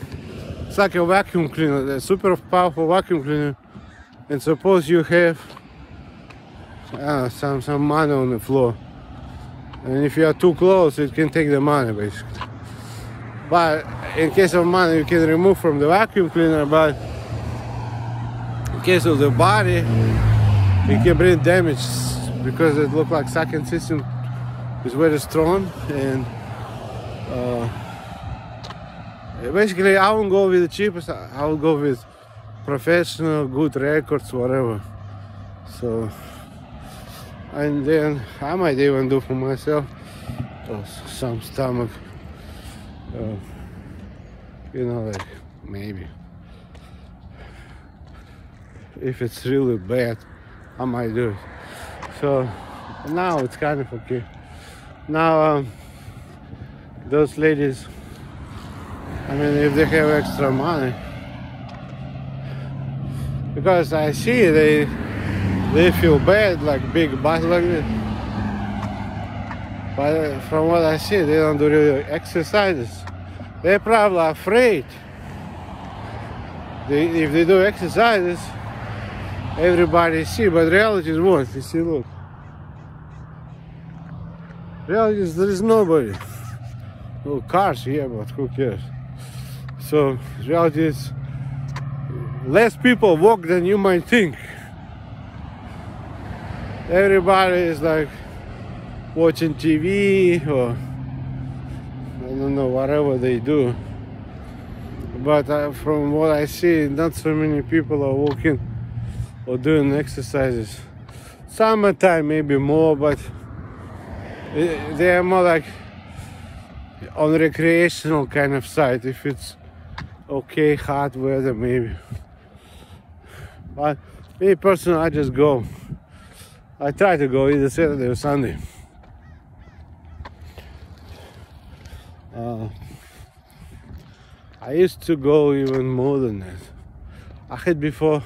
it's like a vacuum cleaner, a super powerful vacuum cleaner. And suppose you have some money on the floor, and if you are too close, it can take the money basically. But in case of money, you can remove from the vacuum cleaner. But in case of the body, it can bring damage because it looks like sucking system is very strong. And basically, I won't go with the cheapest. I will go with professional, good records, whatever. So, and then I might even do for myself some stomach You know, like maybe if it's really bad, I might do it. So now it's kind of okay. Now those ladies, I mean, if they have extra money, because I see they feel bad, like big butt like this. But from what I see, they don't do really exercises. They're probably afraid. If they do exercises, everybody see. But reality is what? You see, look. Reality is there is nobody. No cars, yeah, but who cares? So reality is less people walk than you might think. Everybody is like watching TV or I don't know, whatever they do. But from what I see, not so many people are walking or doing exercises. Summertime maybe more, but they are more like on recreational kind of side. If it's okay, hot weather maybe. But me personally, I just go. I try to go either Saturday or Sunday. I used to go even more than that. I had before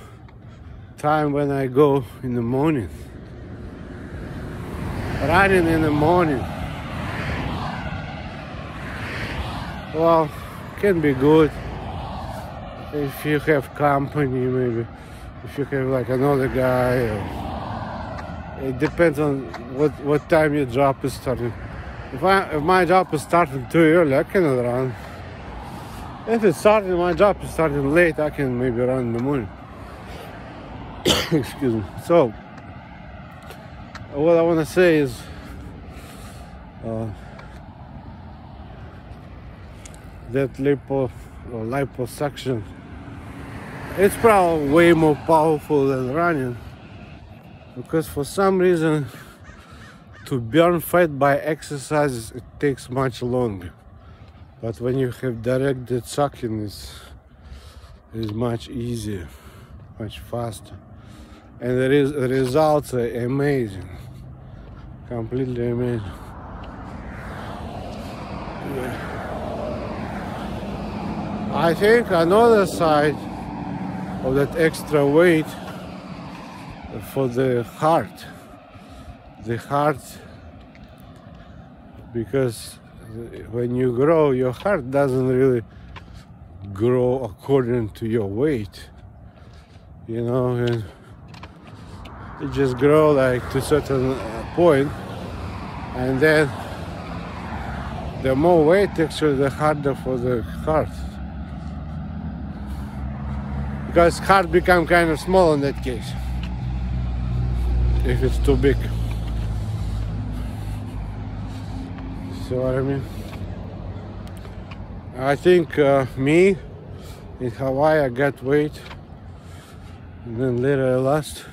time when I go in the morning. Running in the morning. Well, can be good if you have company, maybe. If you have like another guy, or it depends on what time your job is starting. If my job is starting too early, I cannot run. If my job is starting late, I can maybe run in the morning. Excuse me. So, what I want to say is, that liposuction, it's probably way more powerful than running, because for some reason, to burn fat by exercises, it takes much longer. But when you have directed sucking, is much easier, much faster, and the results are amazing, completely amazing. Yeah. I think another side of that extra weight for the heart, because when you grow, your heart doesn't really grow according to your weight, you know, and it just grows like to a certain point, and then the more weight, actually, the harder for the heart, because heart become kind of small in that case if it's too big. See what I mean? I think me in Hawaii, I got weight, and then later I lost.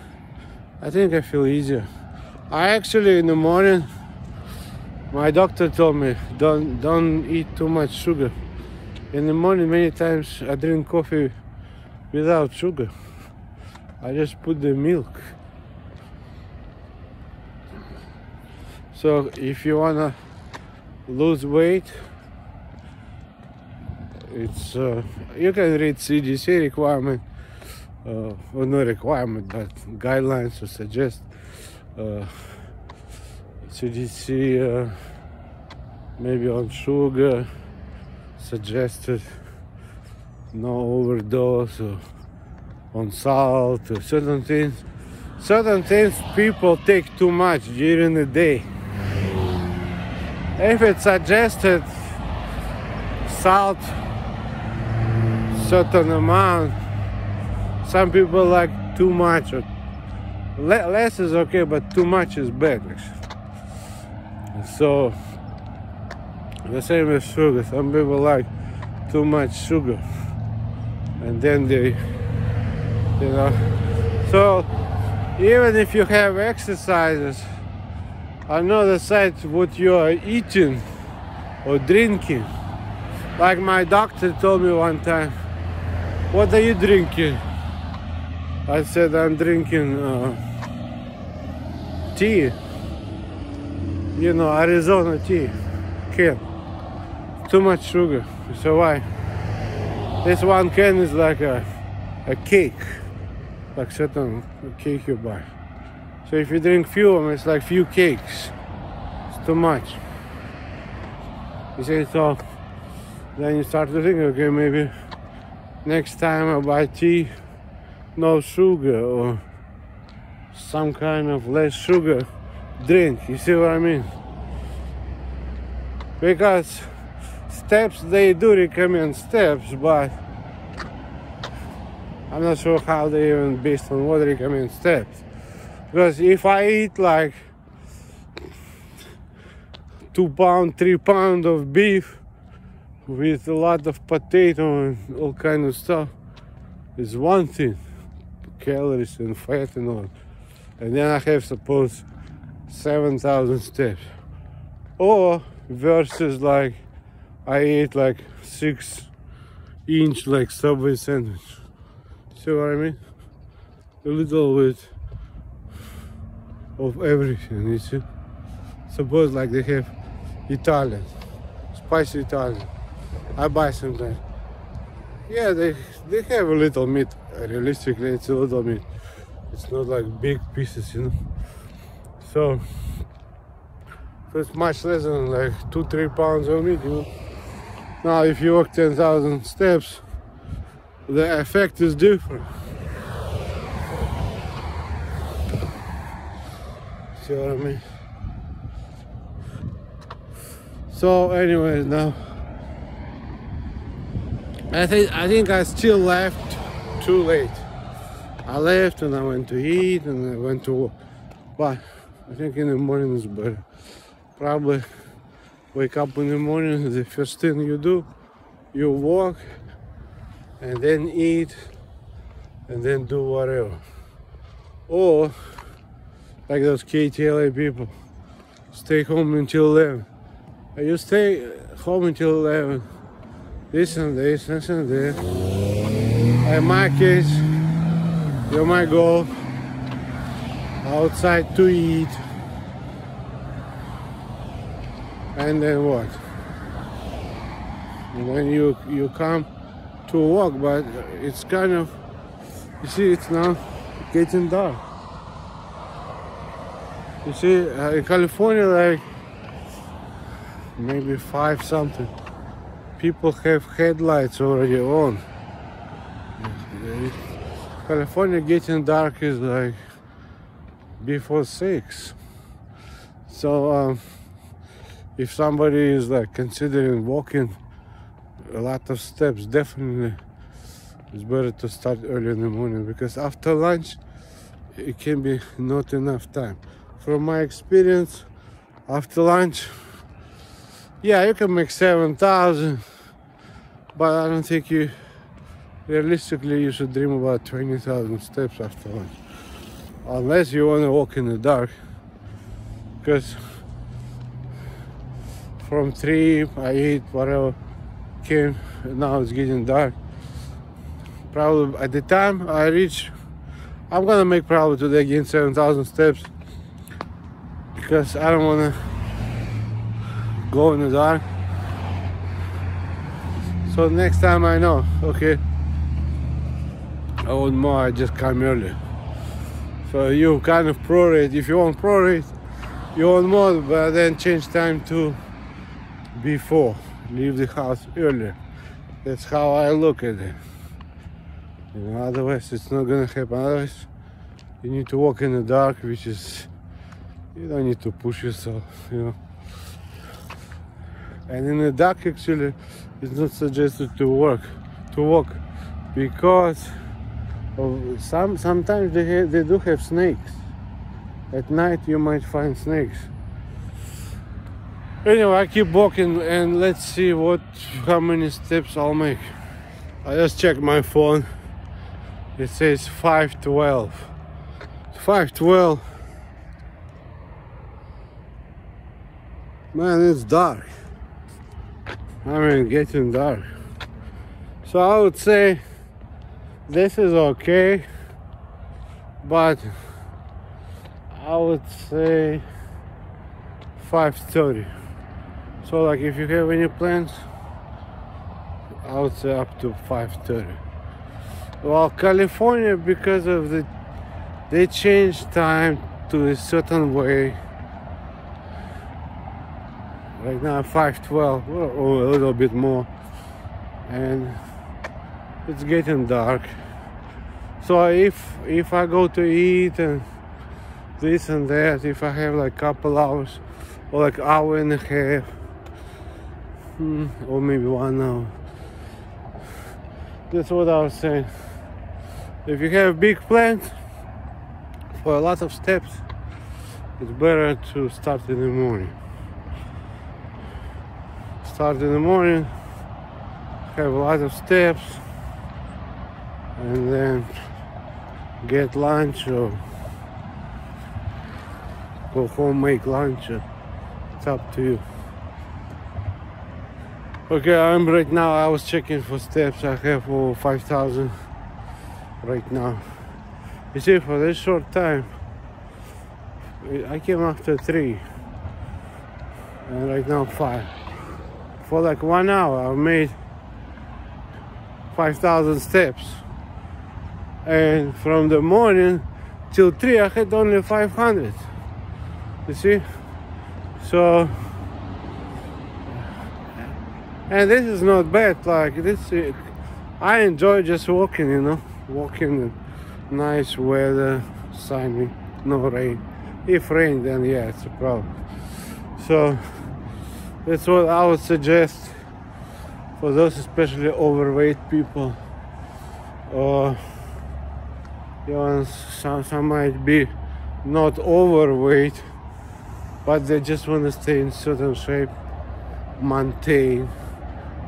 I think I feel easier. I actually, in the morning, my doctor told me don't eat too much sugar. In the morning, many times I drink coffee without sugar. I just put the milk. So if you wanna lose weight, it's you can read CDC requirement, or no requirement, but guidelines to suggest. CDC maybe on sugar suggested no overdose, or on salt, or certain things. Certain things people take too much during the day. If it's suggested salt certain amount, some people like too much, or less is okay, but too much is bad. So the same with sugar. Some people like too much sugar, and then they, you know. So even if you have exercises, another side what you are eating or drinking Like my doctor told me one time, what are you drinking? I said, I'm drinking tea. You know, Arizona tea. Can. Too much sugar. So why? This one can is like a cake. Like certain cake you buy. So if you drink few of them, it's like few cakes. It's too much. You say so. Then you start to think, okay, maybe next time I buy tea, no sugar or some kind of less sugar drink. You see what I mean? Because steps, they do recommend steps, but I'm not sure how they even based on what they recommend steps. Because if I eat like 2 pound, 3 pound of beef with a lot of potato and all kind of stuff, it's one thing, calories and fat and all. And then I have suppose 7,000 steps. Or versus like I ate like 6-inch like Subway sandwich. See what I mean? A little bit of everything, you see? Suppose like they have Italian, spicy Italian. I buy sometimes. Yeah, they have a little meat. Realistically, it's a little meat. It's not like big pieces, you know. So it's much less than like 2-3 pounds of meat, you know. Now, if you walk 10,000 steps, the effect is different. See what I mean? So, anyways, now I think I still left too late. I left and I went to eat and I went to work. But I think in the morning is better. Probably wake up in the morning, the first thing you do, you walk and then eat and then do whatever. Or like those KTLA people, stay home until 11. You stay home until 11. This and this, this and this. In my case, you might go outside to eat. And then what? And then you come to walk, but it's kind of, you see, it's now getting dark. You see, in California, like maybe 5 something, people have headlights already on. California getting dark is like before 6. So if somebody is like considering walking a lot of steps, definitely it's better to start early in the morning, because after lunch it can be not enough time. From my experience, after lunch, yeah, you can make 7,000, but I don't think you realistically you should dream about 20,000 steps after lunch, unless you want to walk in the dark. Because from 3 I ate whatever came, now it's getting dark. Probably at the time I reach, I'm gonna make probably today again 7,000 steps, because I don't want to go in the dark. So next time I know, okay, I want more, I just come early. So you kind of prorate. If you want prorate, you want more, but then change time to before, leave the house earlier. That's how I look at it. You know, otherwise it's not gonna happen. Otherwise you need to walk in the dark, which is, you don't need to push yourself, you know. And in the dark, actually, it's not suggested to walk, because of sometimes they do have snakes. At night you might find snakes. Anyway, I keep walking and let's see how many steps I'll make. I just checked my phone. It says 5:12. 5:12. Man, it's dark. I mean, getting dark. So I would say this is okay, but I would say 5:30. So like if you have any plans, I would say up to 5:30. Well, California, because of they changed time to a certain way. Right now 5:12 or a little bit more, and it's getting dark. So if I go to eat and this and that, if I have like couple hours or like hour and a half, or maybe 1 hour, that's what I was saying. If you have big plans for a lot of steps, it's better to start in the morning. Start in the morning, have a lot of steps, and then get lunch or go home, make lunch. It's up to you. Okay, right now, I was checking for steps. I have over 5,000 right now. You see, for this short time, I came after 3, and right now 5. For like 1 hour, I made 5,000 steps, and from the morning till 3, I had only 500. You see, so, and this is not bad. Like this, I enjoy just walking. You know, walking in nice weather, sunny, no rain. If rain, then yeah, it's a problem. So that's what I would suggest for those especially overweight people, or even some might be not overweight, but they just want to stay in certain shape, maintain.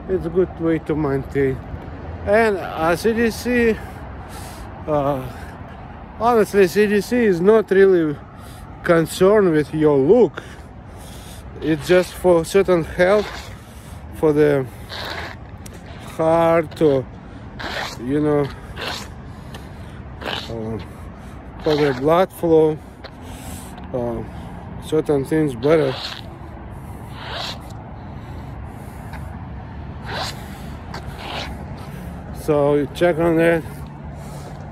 It's a good way to maintain. And CDC, honestly, CDC is not really concerned with your look. It's just for certain health, for the heart, or you know, for the blood flow, certain things better. So you check on that.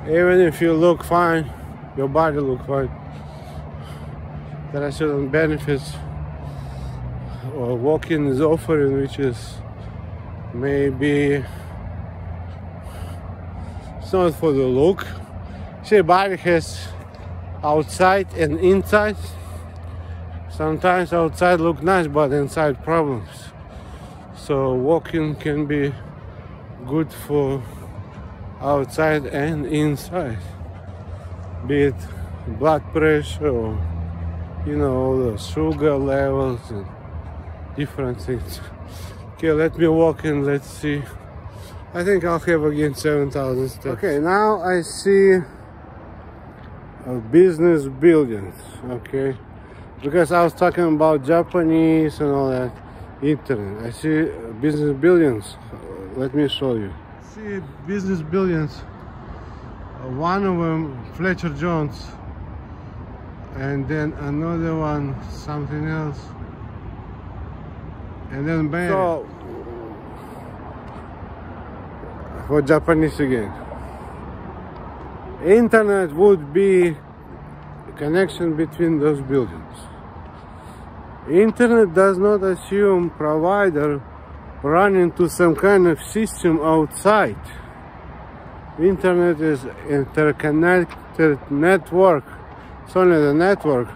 Even if you look fine, your body look fine, there are certain benefits walking is offering, which is maybe it's not for the look. See, body has outside and inside. Sometimes outside look nice, but inside problems. So walking can be good for outside and inside, be it blood pressure or you know, all the sugar levels and different things. Okay, let me walk in, let's see. I think I'll have again 7,000 steps. Okay, now I see business buildings, okay? Because I was talking about Japanese and all that, internet. I see business buildings. Let me show you. See business buildings. One of them, Fletcher Jones. And then another one, something else. And then bam. So, for Japanese again. Internet would be a connection between those buildings. Internet does not assume provider running to some kind of system outside. Internet is interconnected network. It's only the network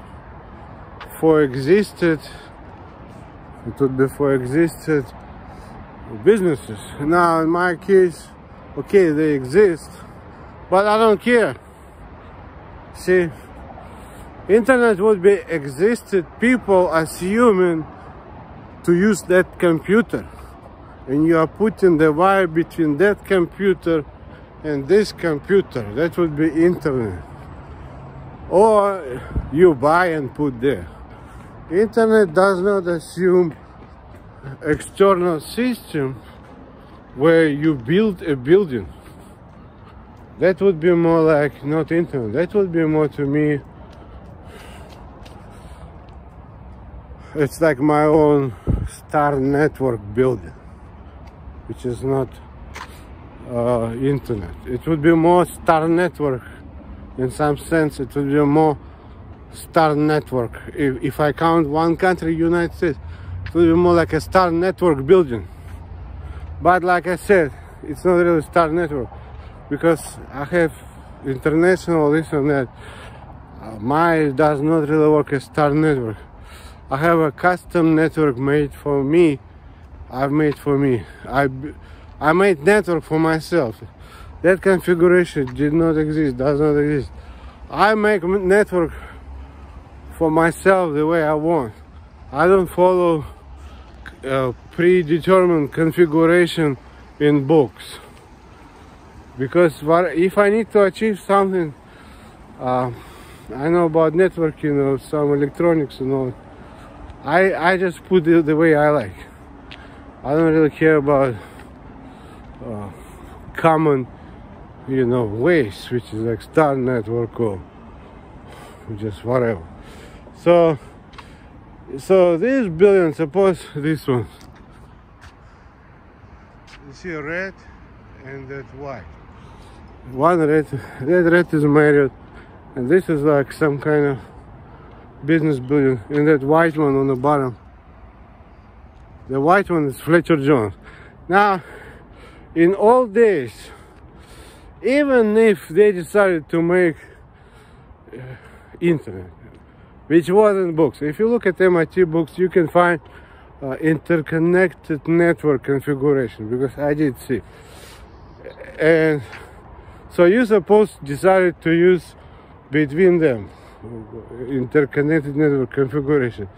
for existed, it would be for existed businesses. Now in my case, okay, they exist, but I don't care. See, internet would be existed people assuming to use that computer, and you are putting the wire between that computer and this computer. That would be internet. Or you buy and put there. Internet does not assume external system where you build a building. That would be more like not internet. That would be more to me. It's like my own star network building, which is not internet. It would be more star network in some sense. It would be more star network. If I count one country, United States, it would be more like a star network building. But like I said, it's not really star network because I have international this and that. Mine does not really work as star network. I have a custom network made for me. I've made for me. I made network for myself. That configuration did not exist, does not exist. I make network for myself the way I want. I don't follow predetermined configuration in books, because if I need to achieve something, I know about networking or some electronics and all, I just put it the way I like. I don't really care about common, ways, which is like star network or just whatever. So this building, suppose this one, you see red and that white. One red, that red is Marriott, and this is like some kind of business building, and that white one on the bottom, the white one is Fletcher Jones. Now, in old days, even if they decided to make internet, which wasn't books, if you look at MIT books, you can find interconnected network configuration, because I did see. And so you suppose decided to use between them interconnected network configuration.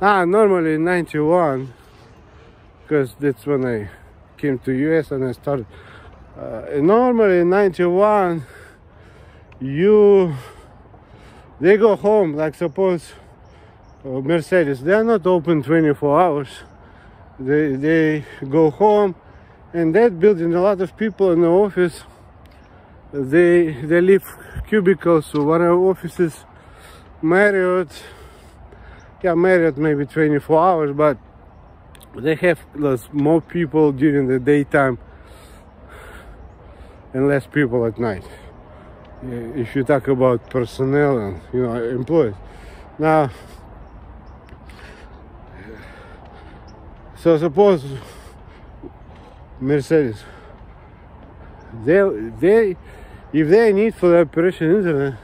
Normally in 91, because that's when I came to US and I started. Normally in 91, they go home, like suppose Mercedes, they are not open 24 hours. They go home, and that building, a lot of people in the office, they leave cubicles or whatever offices. Marriott, Marriott maybe 24 hours, but they have more people during the daytime and less people at night. If you talk about personnel and employees. Now, so suppose Mercedes, if they need for the operation internet,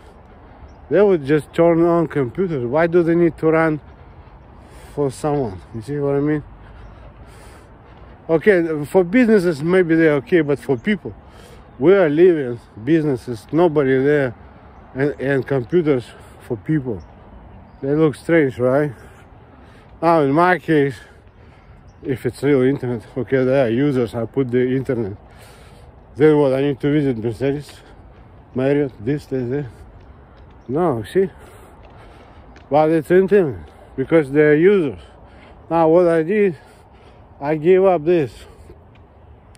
they would just turn on computers. Why do they need to run for someone? You see what I mean? Okay, for businesses maybe they're okay, but for people, we are living businesses, nobody there, and computers for people. They look strange, right? Now in my case, if it's real internet, okay, there are users, I put the internet. Then what, I need to visit Mercedes, Marriott, this, that. No, see? But it's internet, because they're users. Now what I did, I gave up this.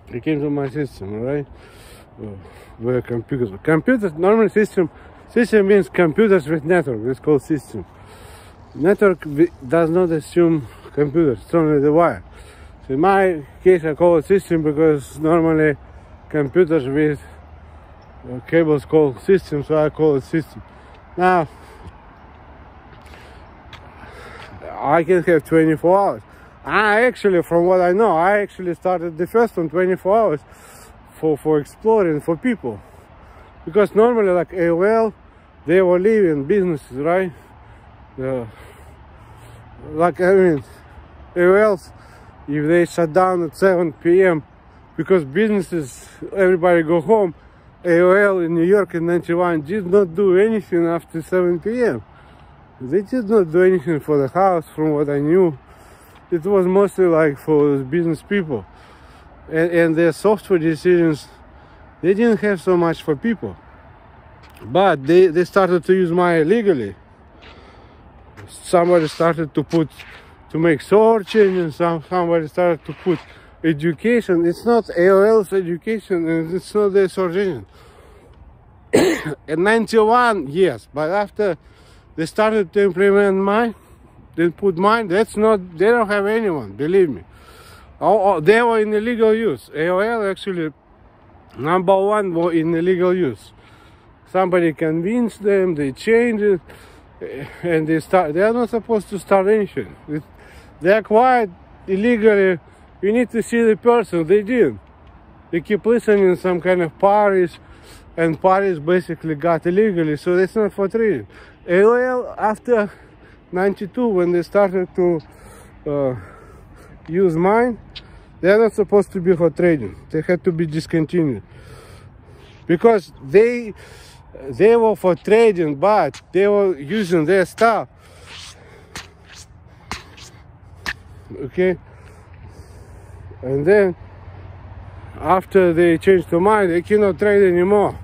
It came to my system, right? Where computers, normally system means computers with network. It's called system. Network does not assume computers, it's only the wire. So in my case, I call it system because normally computers with cables called system, so I call it system. Now, I can have 24 hours. I actually, from what I know, I actually started the first one 24 hours for exploring for people, because normally like AOL, they were leaving businesses, right? Like AOLs, if they shut down at 7 p.m. because businesses, everybody go home, AOL in New York in 91 did not do anything after 7 p.m. They did not do anything for the house, from what I knew. It was mostly like for business people. And their software decisions, they didn't have so much for people. But they started to use Maya legally. Somebody started to put to make searching, and somebody started to put education. It's not AOL's education, and it's not the search engine. In 91, yes, but after they started to implement mine, they put mine. That's not. They don't have anyone. Believe me. Oh, they were in illegal use. AOL actually #1 were in illegal use. Somebody convinced them. They changed it, and they start. They are not supposed to start anything. They acquired illegally. You need to see the person. They didn't. They keep listening to some kind of parties, and parties basically got illegally. So it's not for trading. AOL after 92, when they started to use mine, they are not supposed to be for trading. They had to be discontinued because they were for trading, but they were using their stuff. Okay, and then after they changed their mind, they cannot trade anymore.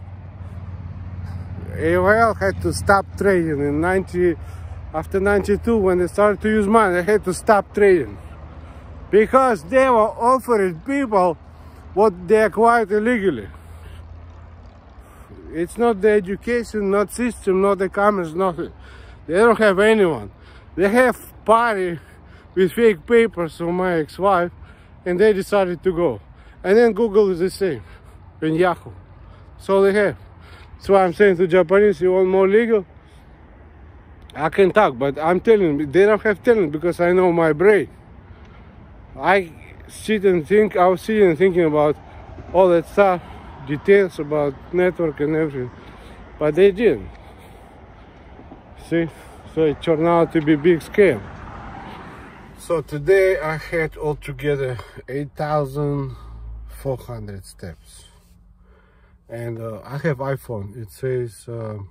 AOL had to stop trading in after 92, when they started to use mine. They had to stop trading because they were offering people what they acquired illegally. It's not the education, not system, not the commerce, nothing. They don't have anyone. They have party with fake papers from my ex-wife, and they decided to go. And then Google is the same, and Yahoo. So they have. That's why I'm saying to Japanese, you want more legal? I can talk, but I'm telling you, they don't have talent, because I know my brain. I sit and think, I was sitting and thinking about all that stuff, details about network and everything, but they didn't. See? So it turned out to be a big scam. So today I had altogether 8,400 steps. And I have iPhone. It says on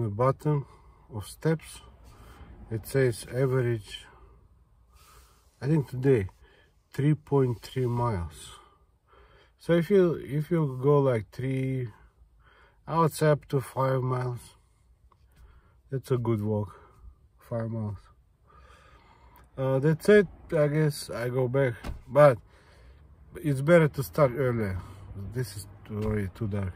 the bottom of steps, it says average, I think today 3.3 miles. So if you go like 3, I would say up to 5 miles. That's a good walk, 5 miles. That's it. I guess I go back, but it's better to start earlier. This is already too dark.